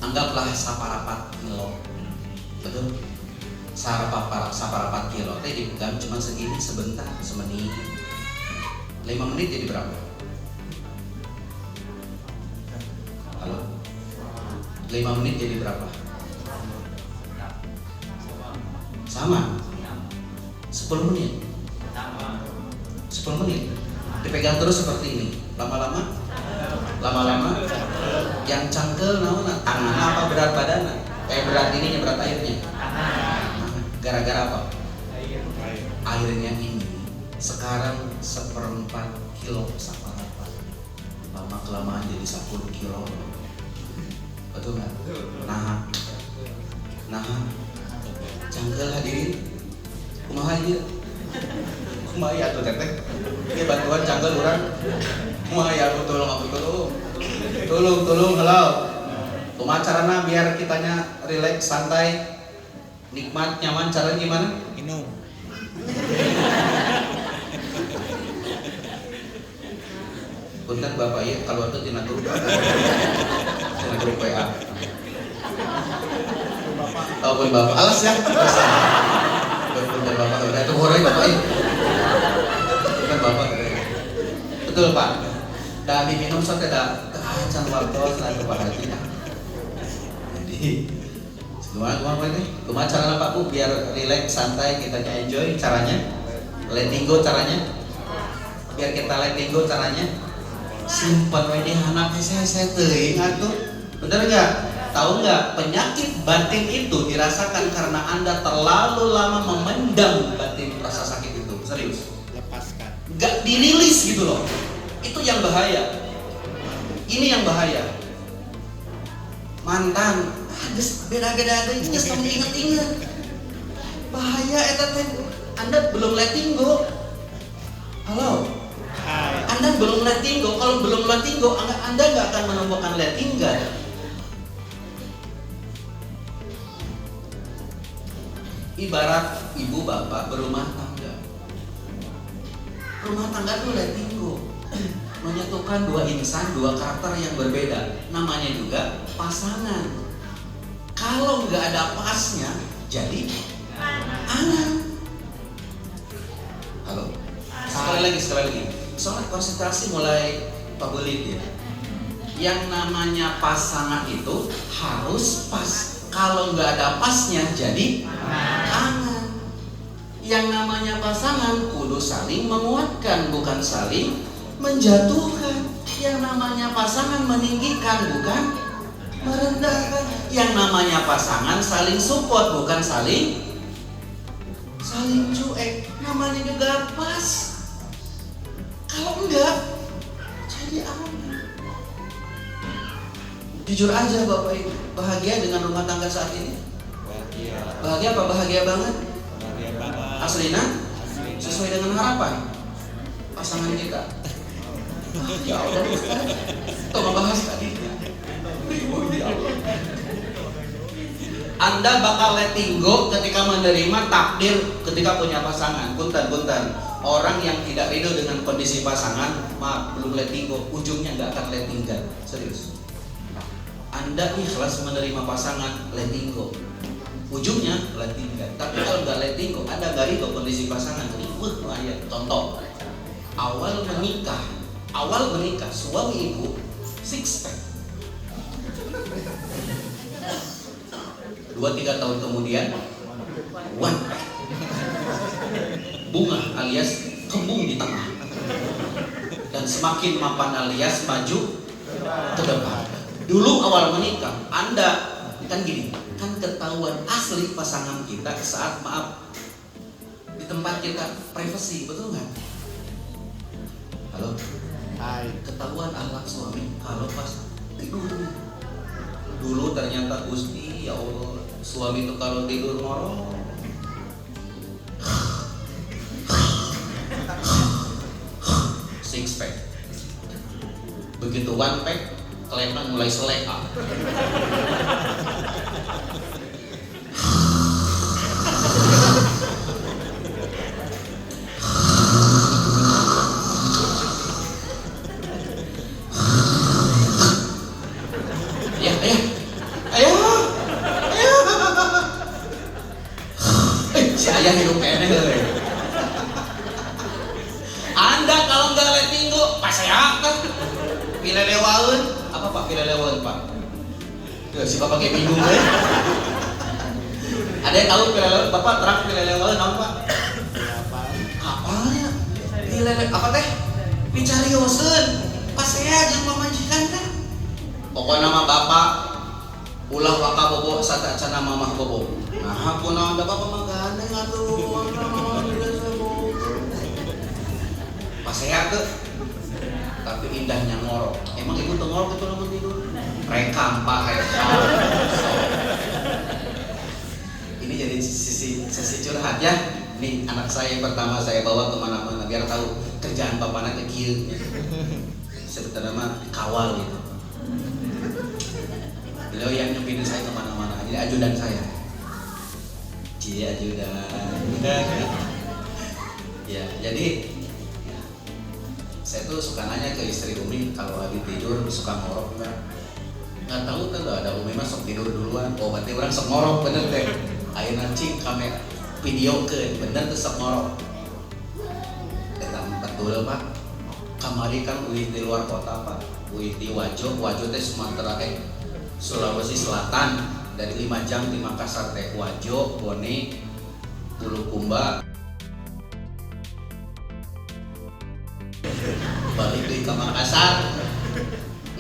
Anggaplah saparapat kilo, betul? Saparapat kilo, teh dipegang cuma segini sebentar, semenit. 5 menit jadi berapa? Halo? 5 menit jadi berapa? Sama 10 menit 10 menit dipegang terus seperti ini lama-lama yang cangkel naon tangan apa berat badan berat ininya berat airnya gara-gara apa airnya ini sekarang 1/4 kilo saparapat lama kelamaan jadi 10 kilo betul nggak? Nah cangkel hadirin kumaha ieu kumaha ya tuh teteh ieu bantuan cangkel urang kumaha ya tolong halo kumaha carana biar kitanya rileks santai nikmat nyaman caranya gimana Minum. punten Bapak ya kalau itu tina grup WA Pun Bapak alas ya. Pun Bapak udah itu horeng Bapak ini. Bukan Bapak. Betul Pak. Dan diminum saat tidak kehancam waktu selain kebahagiaan. Jadi gimana ini? Gimana cara Pak Bu biar relax santai kita enjoy caranya? Letting go caranya? Biar kita letting go caranya? simpan we di handap hese-hese teuing atuh. Bener nggak? Tahu nggak, penyakit batin itu dirasakan karena Anda terlalu lama memendam batin rasa sakit itu. Serius. Lepaskan. Nggak dirilis gitu loh. Itu yang bahaya. Ini yang bahaya. Mantan, geus beda-beda deui, geus tong inget-inget. Bahaya eta teh. Anda belum letting go. Halo. Hai. Anda belum letting go. Kalau belum letting go, Anda nggak akan menemukan letting go. Ibarat ibu bapak berumah tangga. Rumah tangga tuh letting go, menyatukan dua insan, dua karakter yang berbeda. Namanya juga pasangan. Kalau nggak ada pasnya, jadi anak. Halo. Sekali lagi. Soalnya konsentrasi mulai pabelit ya. Yang namanya pasangan itu harus pas. Kalau nggak ada pasnya, jadi angan. Yang namanya pasangan kudu saling menguatkan, bukan saling menjatuhkan. Yang namanya pasangan meninggikan, bukan merendahkan. Yang namanya pasangan saling support, bukan saling cuek. Namanya juga pas. Kalau enggak, jadi angan. Jujur aja Bapak Ibu, bahagia dengan rumah tangga saat ini? Bahagia. Bahagia apa bahagia banget? Bahagia banget. Aslina? Aslina. Sesuai dengan harapan pasangan kita. Ya Allah, kita membahas tadi. Anda bakal letting go ketika menerima takdir ketika punya pasangan. Punten. Orang yang tidak ridho dengan kondisi pasangan, maaf, belum letting go, ujungnya nggak akan letting go. Serius. Anda ikhlas menerima pasangan, letting go, ujungnya letting go. Tapi kalau nggak letting go, Anda nggak ridho kondisi pasangan, ribut ayat. Contoh, awal menikah, suami ibu six pack. 2-3 tahun kemudian one pack. Bunga alias kembung di tengah. Dan semakin mapan alias maju ke depan. Dulu awal menikah, Anda kan gini, kan ketahuan asli pasangan kita saat di tempat kita privacy, betul nggak? Halo? Hai. Ketahuan akhlak suami kalau pas tidur. Dulu ternyata Gusti, ya Allah, suami itu kalau tidur ngorok. Six pack. Begitu one pack, kelihatan mulai selek. Ayo. Si ayah hidup kene heuh. Anda kalau nggak letting go, paseak kan? Pilelewaeun. Apa Pak pilelewaeun Pak? Tuh, si Bapak kayak bingung deh. Ada yang tahu pilelewaeun? Bapak terang pilelewaeun apa Pak? Apanya? Pilele apa teh? Picarioseun. Paseak jeung pamajikan teh. Pokoknya nama Bapak ulah waka bobo sata cana mamah bobo. Nah, punah ada Bapak mah gandeng atuh. Paseak tuh. Tapi indahnya ngorok. Emang ibu tuh ngorok itu lamun tidur? Rekam Pak, rekam. Ini jadi sesi curhat ya. Nih anak saya yang pertama saya bawa kemana-mana biar tahu kerjaan bapaknya kecil. Sebetulnya mah kawal gitu. Beliau yang nyupirin saya kemana-mana, jadi ajudan saya. Cie ajudan. Ya, jadi saya tuh suka nanya ke istri Umi kalau lagi tidur suka ngorok nggak tahu tuh ada Umi mah sok tidur duluan. Oh berarti orang sok ngorok bener teh. Ayeuna cing kamera video ke bener tuh sok ngorok. Betul Pak. Kamari kan uih di luar kota Pak. Uih di Wajo teh Sumatera Sulawesi Selatan, dari 5 jam di Makassar teh. Wajo, Bone, Bulukumba. Balik ke Makassar.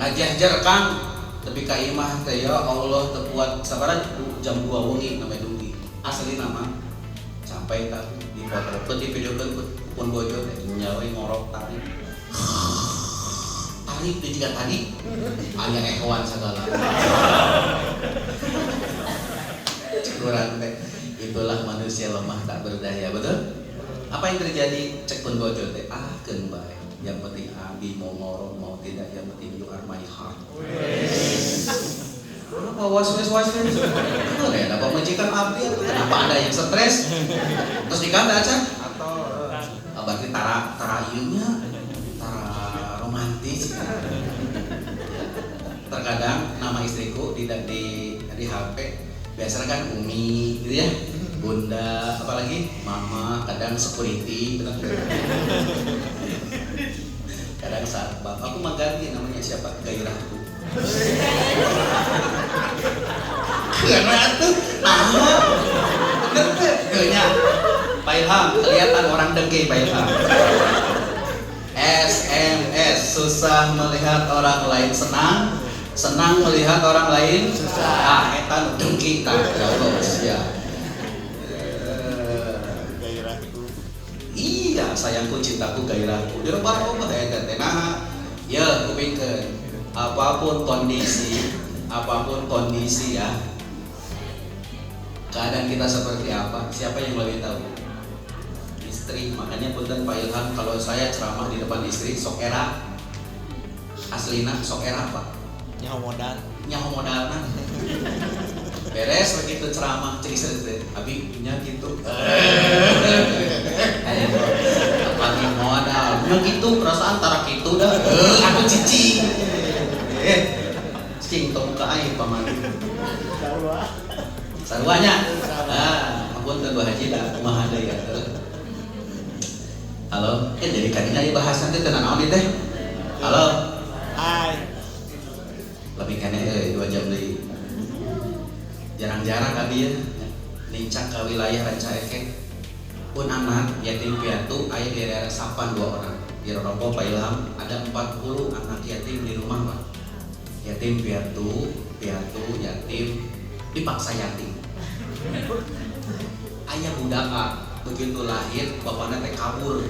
ngajar Kang tapi ka imah teh ya Allah tekuat sabaran jam 2 wengi namanya dugi asli nama sampai tak di foto di video kan pun bojo teh nyawa ngorok tarik di tiga tadi aya ehoan segala kurang teh itulah manusia lemah tak berdaya betul. Apa yang terjadi cek pun bojo teh keun bae yang penting abi mau ngorok mau tidak yang penting you are my heart. Kenapa was-was betul ya apa majikan abdi kenapa ada yang stres terus dikanda aja atau berarti tara ieunya tara romantis. Terkadang nama istriku tidak di HP biasanya kan Umi gitu ya, Bunda, apalagi Mama, kadang security, kadang satpam. Aku mengganti namanya siapa? Gairahku. Karena itu nama, Pak Ilham, kelihatan orang dengki Pak Ilham. SMS, susah melihat orang lain senang. Senang melihat orang lain susah. Eta dengki tak terus ya. Gairahku. Iya, sayangku, cintaku, gairahku. Dia baru eta teh nah. Ya, kupingkeun. Apapun kondisi ya. Keadaan kita seperti apa? Siapa yang lebih tahu? Istri. Makanya punten Pak Ilham kalau saya ceramah di depan istri sok era. Aslina sok era apa? Nyaho modalna beres begitu ceramah cerita abi nya gitu lagi modal nya gitu perasaan tara gitu dah aku cici cing tong ka aing paman sarwanya ampun teu haji da kumaha deui atuh. Halo jadi kadinya ieu bahasan teh tenan naon teh. Halo Hai. lebih kene 2 jam deui. Jarang-jarang abi ya nincak ke wilayah Rancaeke. Pun anak yatim piatu aya di daerah Sapan 2 orang. Di Ronopo Pak Ilham ada 40 anak yatim di rumah Pak. Yatim piatu yatim dipaksa yatim. Aya budak begitu lahir bapakna teh kabur.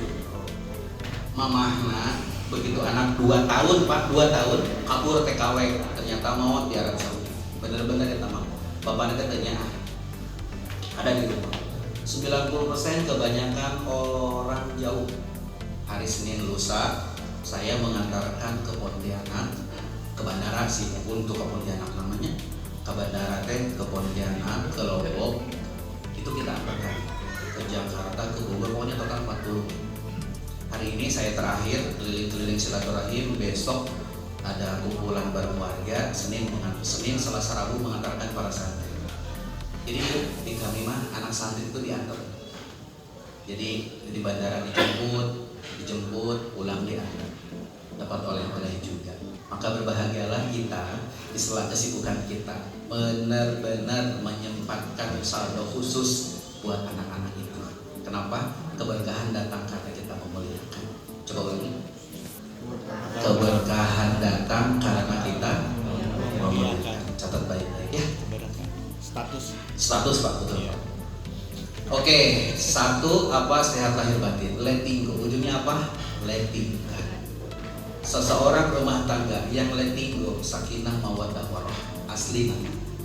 Mamahna begitu anak 2 tahun Pak 2 tahun kabur TKW ternyata maut di Arab Saudi bener-bener eta mah bapaknya katanya ada di rumah 90% kebanyakan orang jauh. Hari Senin lusa saya mengantarkan ke Pontianak ke bandara sih untuk ke Pontianak namanya ke bandara teh ke Pontianak ke Lombok itu kita antarkan ke Jakarta ke Bogor pokoknya total 40. Hari ini saya terakhir keliling-keliling silaturahim, besok ada kumpulan bareng warga, Senin, Selasa, Rabu mengantarkan para santri. Jadi di kami mah anak santri itu diantar. Jadi di bandara dijemput, pulang diantar. Dapat oleh-oleh juga. Maka berbahagialah kita di sela kesibukan kita benar-benar menyempatkan saldo khusus buat anak-anak itu. Kenapa? Keberkahan datang karena kita memuliakan. Coba ulangi. Keberkahan datang karena kita memuliakan. Catat baik-baik ya. Status Pak, betul Pak. Oke, 1 apa sehat lahir batin. Letting go. Ujungnya apa? Letting go. Seseorang rumah tangga yang letting go, sakinah mawaddah warahmah. Asli.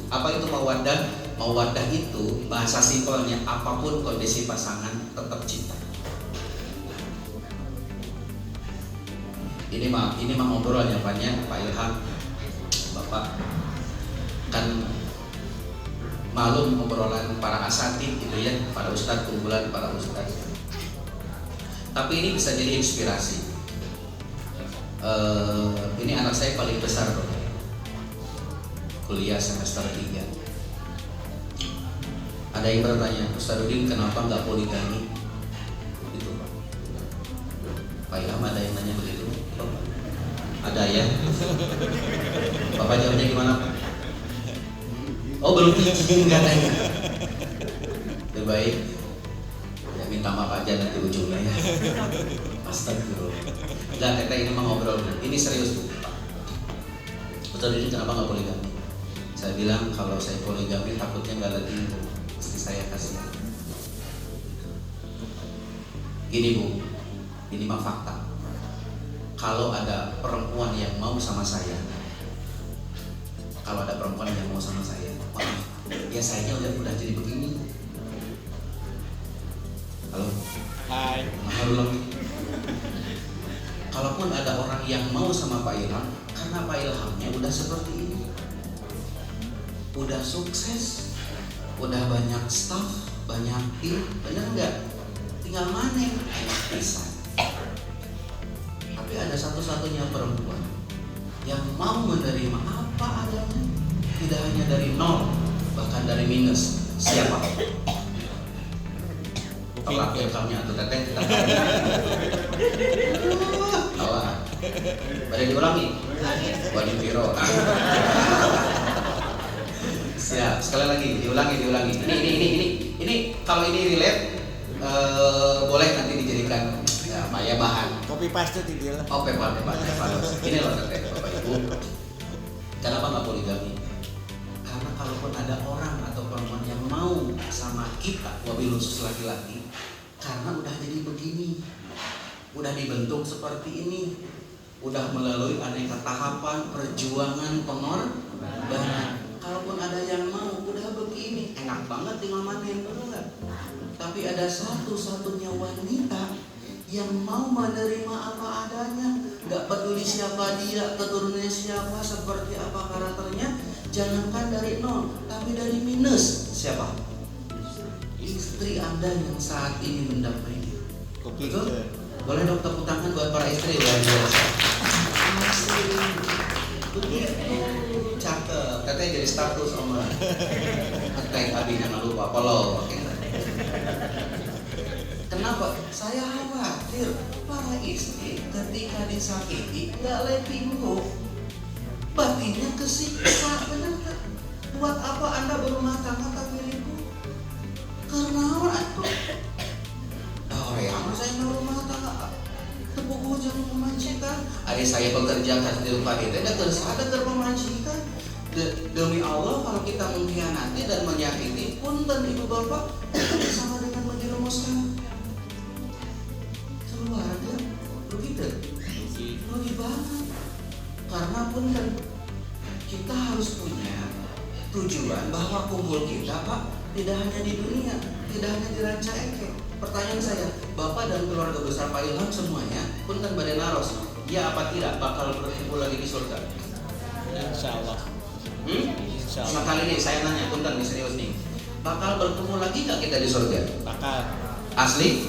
Apa itu mawaddah? Mawaddah itu bahasa simpelnya apapun kondisi pasangan tetap cinta. Ini mah obrolannya banyak Pak Ilham, Bapak kan malum obrolan para asatid gitu ya, para ustadz, kumpulan para ustadz. Tapi ini bisa jadi inspirasi. Ini anak saya paling besar bro. Kuliah semester 3. Ada yang bertanya, Ustaz Udin kenapa nggak poligami? Gitu Pak. Pak Ilham ada yang nanya begitu? Bapak? Ada ya? Bapak jawabnya gimana Pak? Oh belum izin katanya. Lebih baik ya minta maaf aja nanti ujungnya ya. Astagfirullah. Enggak, kita ini mau ngobrol. Ini serius Pak. Betul ini kenapa nggak poligami? Saya bilang kalau saya poligami takutnya nggak lagi istri saya kasihan. Gini Bu, ini mah fakta. Kalau ada perempuan yang mau sama saya, maaf, ya sayanya udah jadi begini. Halo. Hai. Halo lagi. Kalaupun ada orang yang mau sama Pak Ilham, karena Pak Ilhamnya udah seperti ini, udah sukses, udah banyak staff, banyak tim, bener nggak? Tinggal manen, enak pisan. Tapi ada satu-satunya perempuan yang mau menerima apa adanya, tidak hanya dari nol, bahkan dari minus. Siapa? Tolak welcome-nya atau teteh kita. Awal. Pada diulangi. Wali Viro. Siap. Sekali lagi diulangi. Ini kalau ini relate boleh nanti dijadikan ya bahan. Kopi paste di dia. Oh, paper. Ini loh teteh Bapak Ibu. Kenapa nggak poligami? Karena kalaupun ada orang atau perempuan yang mau sama kita, wabil khusus laki-laki, karena udah jadi begini, udah dibentuk seperti ini, udah melalui aneka tahapan perjuangan pengorbanan. Kalaupun ada yang mau udah begini, enak banget tinggal manen, betul nggak? Tapi ada satu-satunya wanita yang mau menerima apa adanya, nggak peduli siapa dia, keturunannya siapa, seperti apa karakternya, jangankan dari nol, tapi dari minus. Siapa? Istri Anda yang saat ini mendampingi. Kopi. Betul? Boleh dong tepuk tangan buat para istri luar biasa. Asik. Begitu. Cakep. Teteh jadi status Oma. Teteh abi jangan lupa follow. Oke. Kenapa? Saya khawatir para istri ketika disakiti nggak letting-go, batinnya kesiksa, benar nggak? Buat apa Anda berumah tangga tapi ribut? Karena orang itu, saya berumah tangga, tepuk hujan memancikan. Adik saya bekerja di rumah itu, ada terpemancikan. Demi Allah, kalau kita mengkhianati dan menyakiti, punten ibu bapak, itu sama dengan menjerumuskan keluarga. Rugi banget. Karena punten, kita harus punya tujuan bahwa kumpul kita Pak tidak hanya di dunia, tidak hanya di Ranca Ekek. Pertanyaan saya, Bapak dan keluarga besar Pak Ilham semuanya punten Baden Naros, ya apa tidak bakal berkumpul lagi di surga? Insya Allah. Insya Allah. Sekali ini saya nanya, punten nih serius nih, bakal berkumpul lagi nggak kita di surga? Bakal. Asli?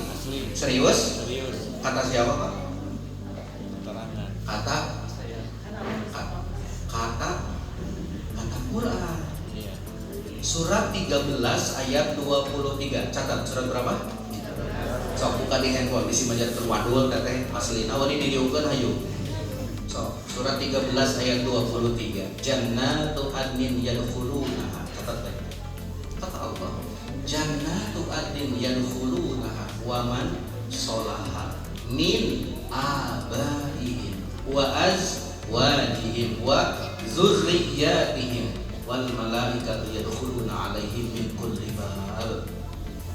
Serius? Kata siapa Pak? Keterangan. Kata Quran. Iya. Surat 13 ayat 23. Catat surat berapa? Sok buka di handphone bisi majar terwadul teteh asli. Nah ini didiukeun hayu. Sok surat 13 ayat 23. Jannatu adnin yadkhulunaha. Catat teh. Kata Allah, Jannatu adnin yadkhulunaha wa man sholaha min abaihim wa azwajihim wa zurriyatihim wal malaikatu yadkhuluna alaihim min kulli bab.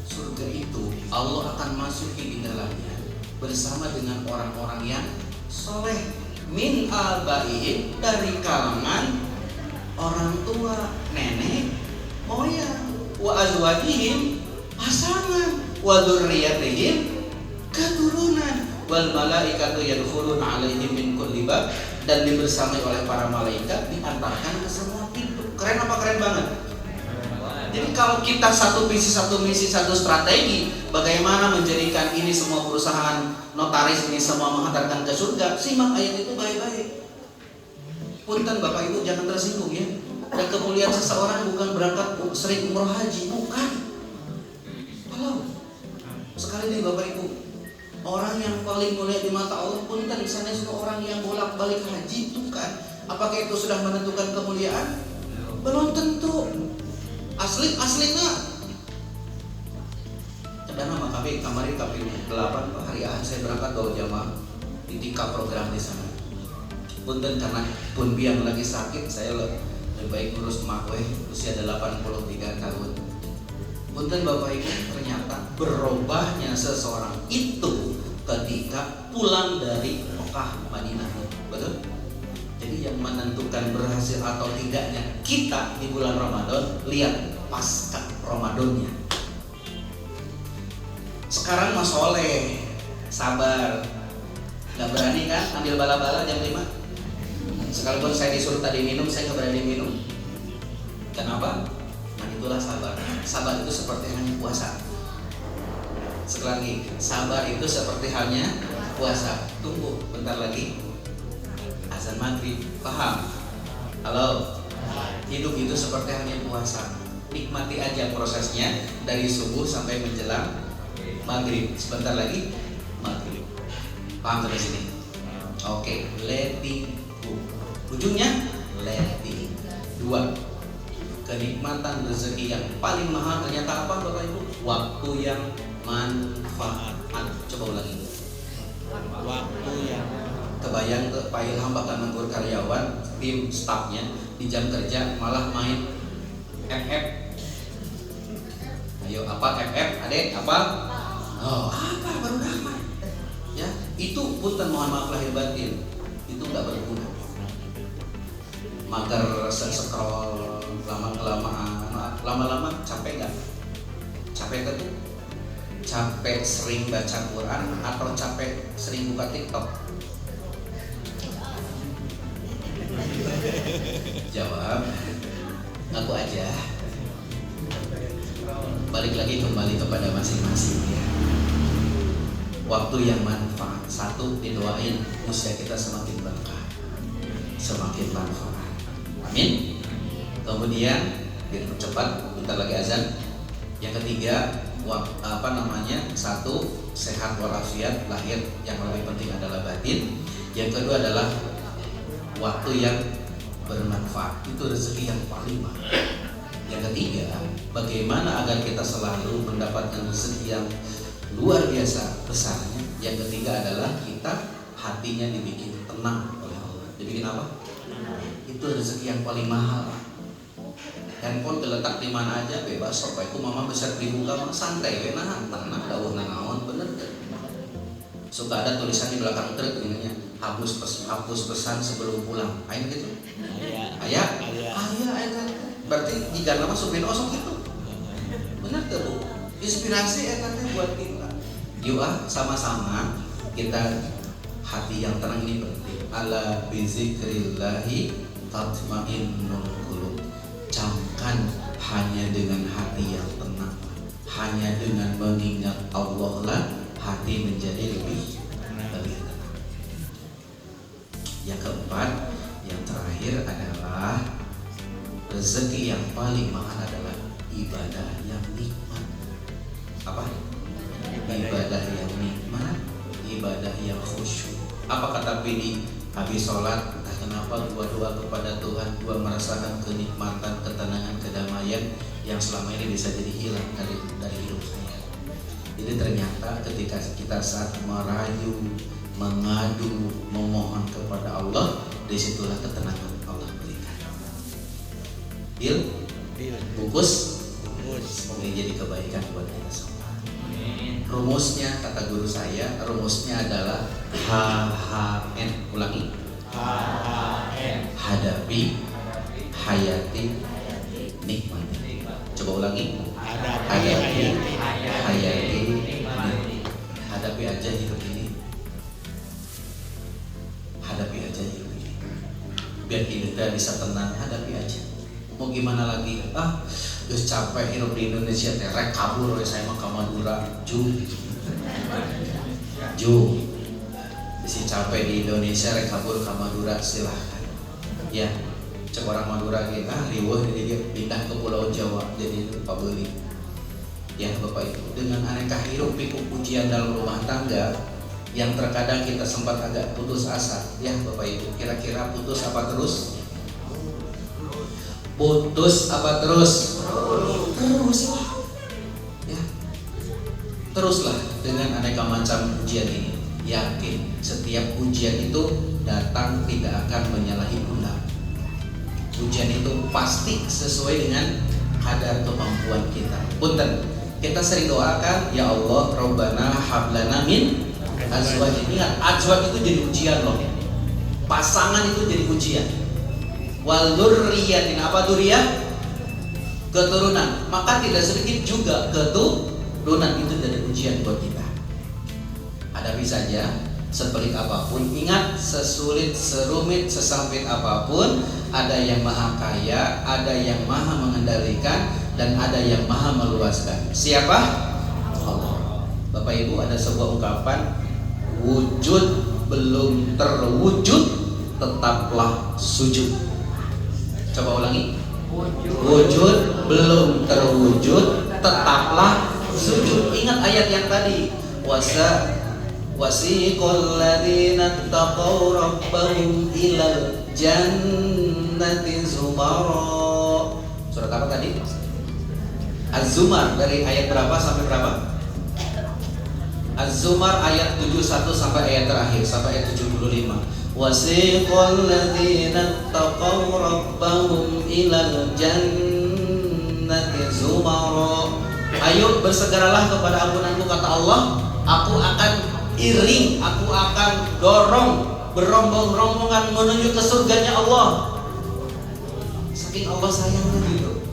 Surga itu Allah akan masuki di dalamnya bersama dengan orang-orang yang soleh, min abaihim, dari kalangan orang tua, nenek, moyang, wa azwajihim, pasangan, wa dzurriyyatihim, keturunan, wal malaikatu yadkhuluna alaihim min kulli bab, dan dibersamai oleh para malaikat diantarkan ke semua pintu. Keren apa keren banget? Jadi kalau kita satu visi, satu misi, satu strategi, bagaimana menjadikan ini semua perusahaan notaris ini semua menghantarkan ke surga, simak ayat itu baik-baik. Punten Bapak Ibu jangan tersinggung ya. Dan kemuliaan seseorang bukan berangkat sering umroh haji, bukan. Halo. Sekali lagi Bapak Ibu, orang yang paling mulia di mata Allah punten misalnya semua orang yang bolak-balik haji, bukan. Apakah itu sudah menentukan kemuliaan? Belum tentu. Aslinya kedana mah kami kamari KPU 8 hari Ahad saya berangkat bawa jamaah di tingkat program di sana. Punten karena pun biang lagi sakit, saya lebih baik ngurus emak usia 83 tahun. Punten Bapak Ibu, ternyata berubahnya seseorang itu ketika pulang dari Mekah Madinah. Betul? Jadi yang menentukan berhasil atau tidaknya kita di bulan Ramadan, lihat pasca Ramadannya. Sekarang Mas Soleh sabar, nggak berani kan ambil bala-bala jam 5. Sekalipun saya disuruh tadi minum, saya nggak berani minum. Kenapa? Nah itulah sabar. Sabar itu seperti halnya puasa. Sekali lagi, sabar itu seperti halnya puasa. Tunggu bentar lagi azan maghrib, paham? Halo? Hidup itu seperti halnya puasa. Nikmati aja prosesnya dari subuh sampai menjelang maghrib. Sebentar lagi maghrib. Paham sampai sini? Oke, letting go. Ujungnya letting. 2. Kenikmatan rezeki yang paling mahal ternyata apa Bapak Ibu? Waktu yang manfaat. Coba ulangi. Waktu yang Kebayang ke Pak Ilham bakal negur karyawan, tim stafnya di jam kerja malah main FF. Ayo apa FF? Adek apa? Oh apa baru dapat? Ya itu punten mohon maaf lahir batin, itu nggak berguna. Mager scroll lama-lama capek nggak? Capek kan tuh? Capek sering baca Quran atau capek sering buka TikTok? Jawab, ngaku aja. Balik lagi kembali kepada masing-masing ya. Waktu yang manfaat. 1, didoain usia kita semakin berkah, semakin manfaat. Amin. Kemudian dipercepat, bentar lagi azan. Yang ketiga, 1, sehat walafiat lahir, yang lebih penting adalah batin. Yang kedua adalah waktu yang bermanfaat, itu rezeki yang paling mahal. Yang ketiga, bagaimana agar kita selalu mendapatkan rezeki yang luar biasa besarnya. Yang ketiga adalah kita hatinya dibikin tenang oleh Allah. Dibikin apa? Itu rezeki yang paling mahal. Handphone terletak di mana aja bebas. Soalnya itu mama besar di muka, santai, tenang, dauh naon, bener kan? Suka ada tulisan di belakang truk ininya, hapus pesan sebelum pulang. Ayo gitu. Ayah. Berarti jika nama supir osok gitu. Benar tuh Bu. Inspirasi teh buat kita. Yuk sama-sama kita hati yang tenang ini penting. Ala bizikrillahi tatmainnul qulub. Camkan hanya dengan hati yang tenang, hanya dengan mengingat Allah lah hati menjadi lebih tenang. Yang keempat, yang terakhir adalah rezeki yang paling mahal adalah ibadah yang nikmat. Apa? Ibadah yang nikmat, ibadah yang khusyuk. Apa kata Pidi? Habis sholat, entah kenapa gua doa kepada Tuhan, gua merasakan kenikmatan, ketenangan, kedamaian yang selama ini bisa jadi hilang dari hidup saya. Jadi ternyata ketika kita saat merayu, mengadu, memohon kepada Allah, disitulah ketenangan Allah berikan. Deal? Bungkus? Semoga jadi kebaikan buat kita semua. Rumusnya kata guru saya, rumusnya adalah HHN. Ulangi. HHN. Hadapi, hayati, nikmati. Coba ulangi. Hadapi, hayati, nikmati. Hadapi aja hidup ini. Hadapi aja hidup ini. Biar hidupnya bisa tenang, hadapi aja. Mau gimana lagi? Terus capek hidup di Indonesia, rek kabur saya mah ke Madura, Bisi capek di Indonesia, rek kabur ke Madura, silahkan. Ya, cek orang Madura gitu, riweuh dia pindah ke Pulau Jawa, jadi pabeli. Ya Bapak Ibu, dengan aneka hirup pikuk ujian dalam rumah tangga yang terkadang kita sempat agak putus asa. Ya Bapak Ibu, kira-kira putus apa terus? Putus apa terus? Teruslah. Ya. Teruslah dengan aneka macam ujian ini. Yakin setiap ujian itu datang tidak akan menyalahi ulang. Ujian itu pasti sesuai dengan kadar kemampuan kita. Punten, kita sering doakan, ya Allah, Rabbana hablana min azwajin. Ingat, azwaj itu jadi ujian loh. Pasangan itu jadi ujian. Wal dzurriyyatin, apa dzurriyyah? Keturunan. Maka tidak sedikit juga keturunan itu jadi ujian buat kita. Hadapi saja, sepelit apapun. Ingat, sesulit, serumit, sesempit apapun, ada yang maha kaya, ada yang maha mengendalikan, dan ada yang maha meluaskan. Siapa? Allah. Bapak Ibu, ada sebuah ungkapan, wujud belum terwujud, tetaplah sujud. Coba ulangi. Wujud belum terwujud, tetaplah sujud. Ingat ayat yang tadi, wasiqal ladzina taqaw rabbahum ilal jannati zumara. Surat apa tadi? Az-Zumar. Dari ayat berapa sampai berapa? Az-Zumar ayat 71 sampai ayat terakhir, sampai ayat 75. Wasiqal ladzina taqaw rabbahum ilal jannati zumara. Ayo bersegeralah kepada ampunanku, kata Allah. Aku akan iring, aku akan dorong berombong-rombongan menuju ke surganya Allah. Saking Allah sayangnya gitu.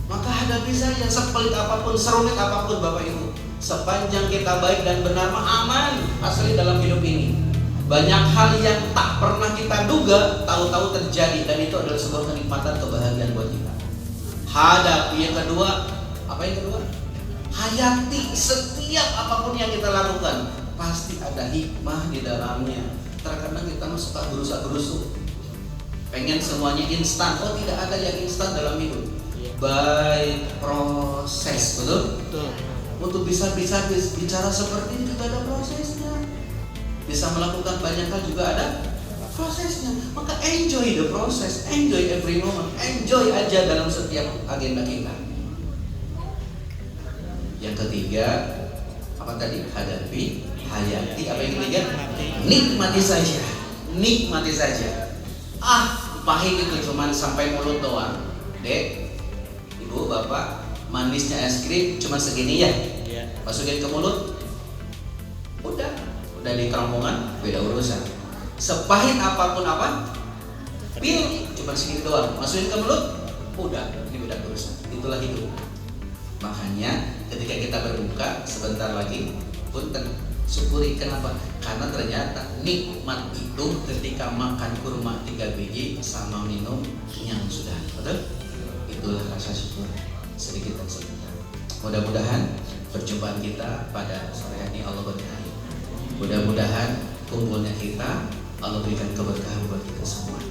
Maka hadapi saja, sepelit apapun, serumit apapun Bapak Ibu. Sepanjang kita baik dan benar, aman asli dalam hidup ini. Banyak hal yang tak pernah kita duga, tahu-tahu terjadi, dan itu adalah sebuah kenikmatan, kebahagiaan buat kita. Hadapi. Yang kedua, apa yang kedua? Hayati setiap apapun yang kita lakukan, pasti ada hikmah di dalamnya. Terkadang kita suka gerusak-gerusuk, pengen semuanya instan. Oh, tidak ada yang instan dalam hidup. By proses, betul? Untuk bisa bicara seperti ini juga ada prosesnya. Bisa melakukan banyak hal juga ada prosesnya. Maka enjoy the process, enjoy every moment, enjoy aja dalam setiap agenda kita. Yang ketiga, apa tadi? Hadapi, hayati. Apa yang ketiga? Nikmati saja, nikmati saja. Pahit itu cuman sampai mulut doang. Dek, ibu, bapak, manisnya es krim cuma segini ya. Masukin ke mulut, udah di kerongkongan, beda urusan. Sepahit apapun pil cuma segini doang, masukin ke mulut, udah, ini beda urusan. Itulah hidup. Makanya ketika kita berbuka sebentar lagi, punten, syukuri. Kenapa? Karena ternyata nikmat itu ketika makan kurma 3 biji sama minum yang sudah, betul? Itulah rasa syukur sedikit dan sebentar. Mudah-mudahan perjumpaan kita pada sore hari ini Allah berkahi. Mudah-mudahan kumpulnya kita Allah berikan keberkahan buat kita semua.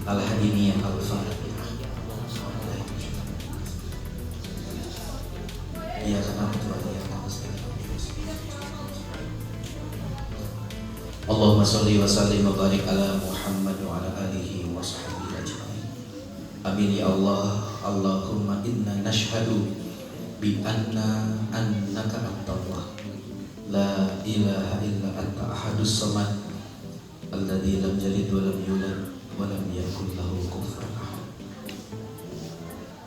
Al-Hadiniyah Al-Fatihah. Ya karena Allahumma sholli wa sallim wa barik ala Muhammad wa ala alihi wa sahbihi ajma'in. Amin ya Allah. Allahumma inna nashhadu bi annaka antallah la ilaha illa anta ahadus samad alladzi lam yalid wa lam yulad wa lam yakul lahu kufuwan ahad.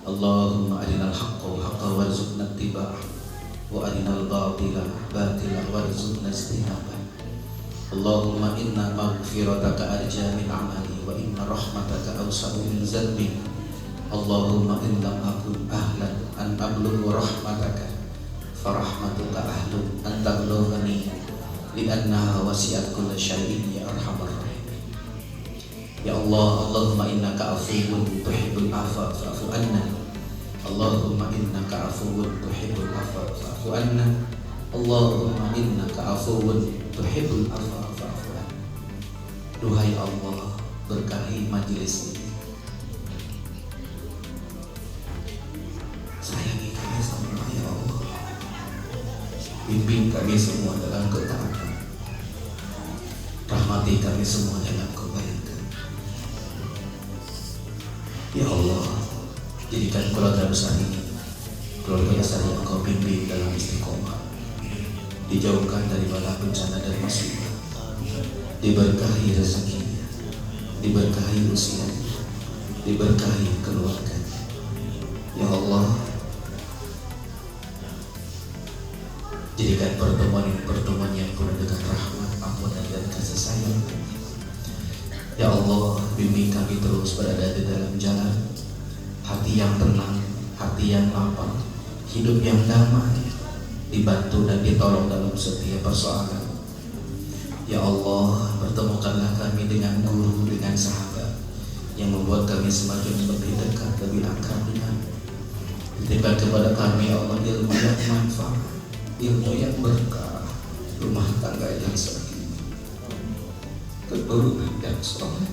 Allahumma arinal haqqa haqqan warzuqna ittiba'ah wa arinal batila batilan warzuqna ijtinabah. Allahumma inna maghfirataka arja min amali wa inna rahmataka awsa'u min zanbi. Allahumma in lam akun ahlan an ablughu rahmataka farahmatuka ahlun an tablughani li'annaha wasi'at kulla syai'in ya arhamar rahimin. Ya Allah, Allahumma innaka afuwun tuhibbul afwa fa'fu anna. Allahumma innaka afuwun tuhibbul afwa fa'fu anna. Allahumma innaka afuwun tuhibbul afwa fa'fu anna. Duhai Allah, berkahi majelis ini. Sayangi kami semua ya Allah. Bimbing kami semua dalam ketaatan. Rahmati kami semua dalam kebaikan. Ya Allah, jadikan keluarga besar ini keluarga besar yang Kau bimbing dalam istiqomah, dijauhkan dari bala bencana dan musibah, diberkahi rezekinya, diberkahi usia, diberkahi keluarga. Ya Allah, jadikan pertemuan ini pertemuan yang penuh dengan rahmat, ampunan dan kasih sayang. Ya Allah, bimbing kami terus berada di dalam jalan, hati yang tenang, hati yang lapang, hidup yang damai, dibantu dan ditolong dalam setiap persoalan. Ya Allah, pertemukanlah kami dengan guru, dengan sahabat yang membuat kami semakin lebih dekat, lebih akrab dengan. Titipkan kepada kami ya Allah ilmu yang manfaat, ilmu yang berkah, rumah tangga yang sakinah, keturunan yang soleh,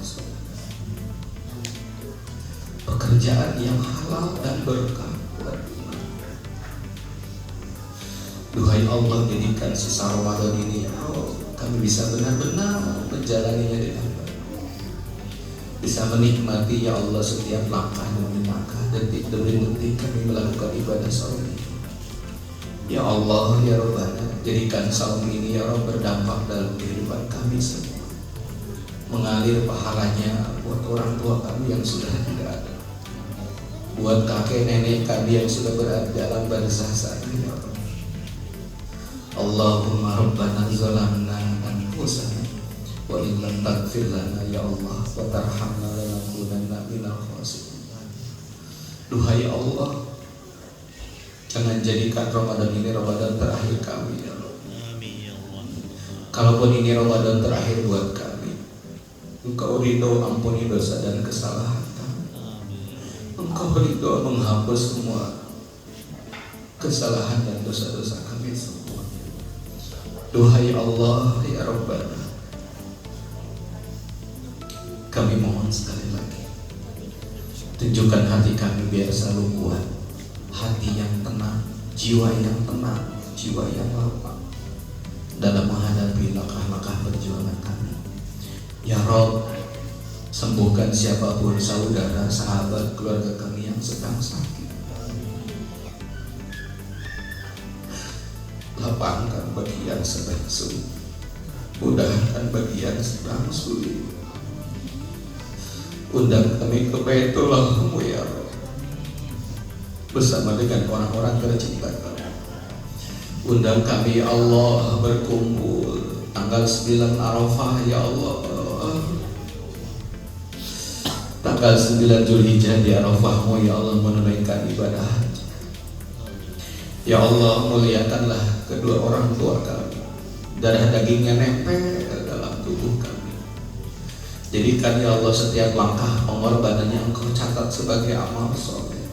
pekerjaan yang halal dan berkah. Duhai Allah, jadikan sisa Ramadan ini ya Allah, kami bisa benar-benar menjalaninya dengan baik, bisa menikmati ya Allah setiap langkah demi langkah, detik demi detik kami melakukan ibadah saum ini. Ya Allah ya Rabbana, jadikan saum ini ya Rabb berdampak dalam kehidupan kami semua, mengalir pahalanya buat orang tua kami yang sudah tidak ada, buat kakek nenek kami yang sudah berada dalam barzah saat ini ya Allah. Allahumma rabbana zalamna anfusana wa in lam taghfir lana ya Allah wa tarhamna lanakunanna minal khasirin. Duhai Allah, jangan jadikan Ramadan ini Ramadan terakhir kami ya Allah. Kalaupun ini Ramadan terakhir buat kami, Engkau ridho ampuni dosa dan kesalahan kami. Engkau ridho menghapus semua kesalahan dan dosa-dosa kami semua. Duhai Allah ya Rabbana, kami mohon sekali lagi, tunjukkan hati kami biar selalu kuat, hati yang tenang, jiwa yang tenang, jiwa yang lapang dalam menghadapi langkah-langkah perjuangan kami. Ya Rabb, sembuhkan siapapun saudara, sahabat, keluarga kami yang sedang sakit. Lapangkan bagi yang sedang sulit, mudahkan bagi yang sedang sulit. Undang kami ke Baitullah-Mu ya Rabb, bersama dengan orang-orang tercinta kami. Undang kami ya Allah berkumpul tanggal 9 Arafah ya Allah, tanggal 9 Zulhijjah di Arafah-Mu ya Allah, menunaikan ibadah haji. Ya Allah, muliakanlah kedua orang tua kami, darah dagingnya nempel dalam tubuh kami. Jadikan ya Allah setiap langkah pengorbanannya Engkau catat sebagai amal soleh.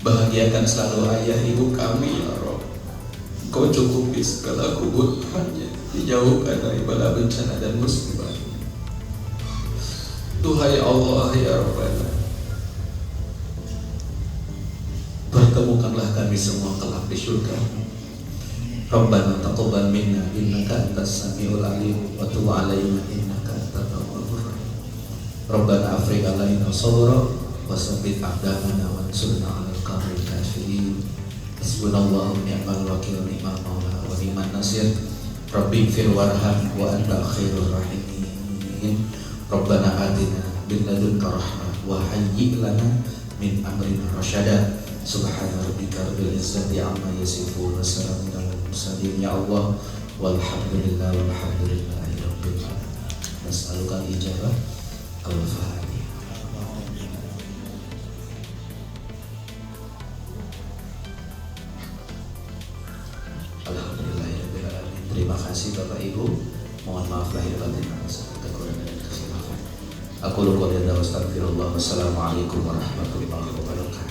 Bahagiakan selalu ayah ibu kami ya Rabb. Engkau cukupi segala kebutuhannya, dijauhkan dari bala bencana dan musibah. Duhai Allah ya Rabbana, pertemukanlah kami semua kelak di surga. Rabbana taqabbal minna innaka antas samiul alim wa tub alaina innaka antat tawwabur rahim. Rabbana afrigh alaina sabra wa tsabbit aqdamana wansurna 'alal qawmil kafirin. Hasbunallahu wa ni'mal wakil, ni'mal maula wa ni'man nasir. Rabbighfir warham wa anta khairur rahimin. Rabbana atina min ladunka rahmah wa hayyi' lana min amrina rasyada. Subhana rabbika rabbil izzati amma yasifun wa salamun alal mursalin. Ya Allah, walhamdulillah walhamdulillahi rabbil alamin. Nas'aluka al-ijabah al-fatihah. Alhamdulillahirabbil alamin. Terima kasih Bapak Ibu. Mohon maaf lahir batin atas kekurangan dan kesalahan. Aku lupa dan astaghfirullah. Wassalamualaikum warahmatullahi wabarakatuh.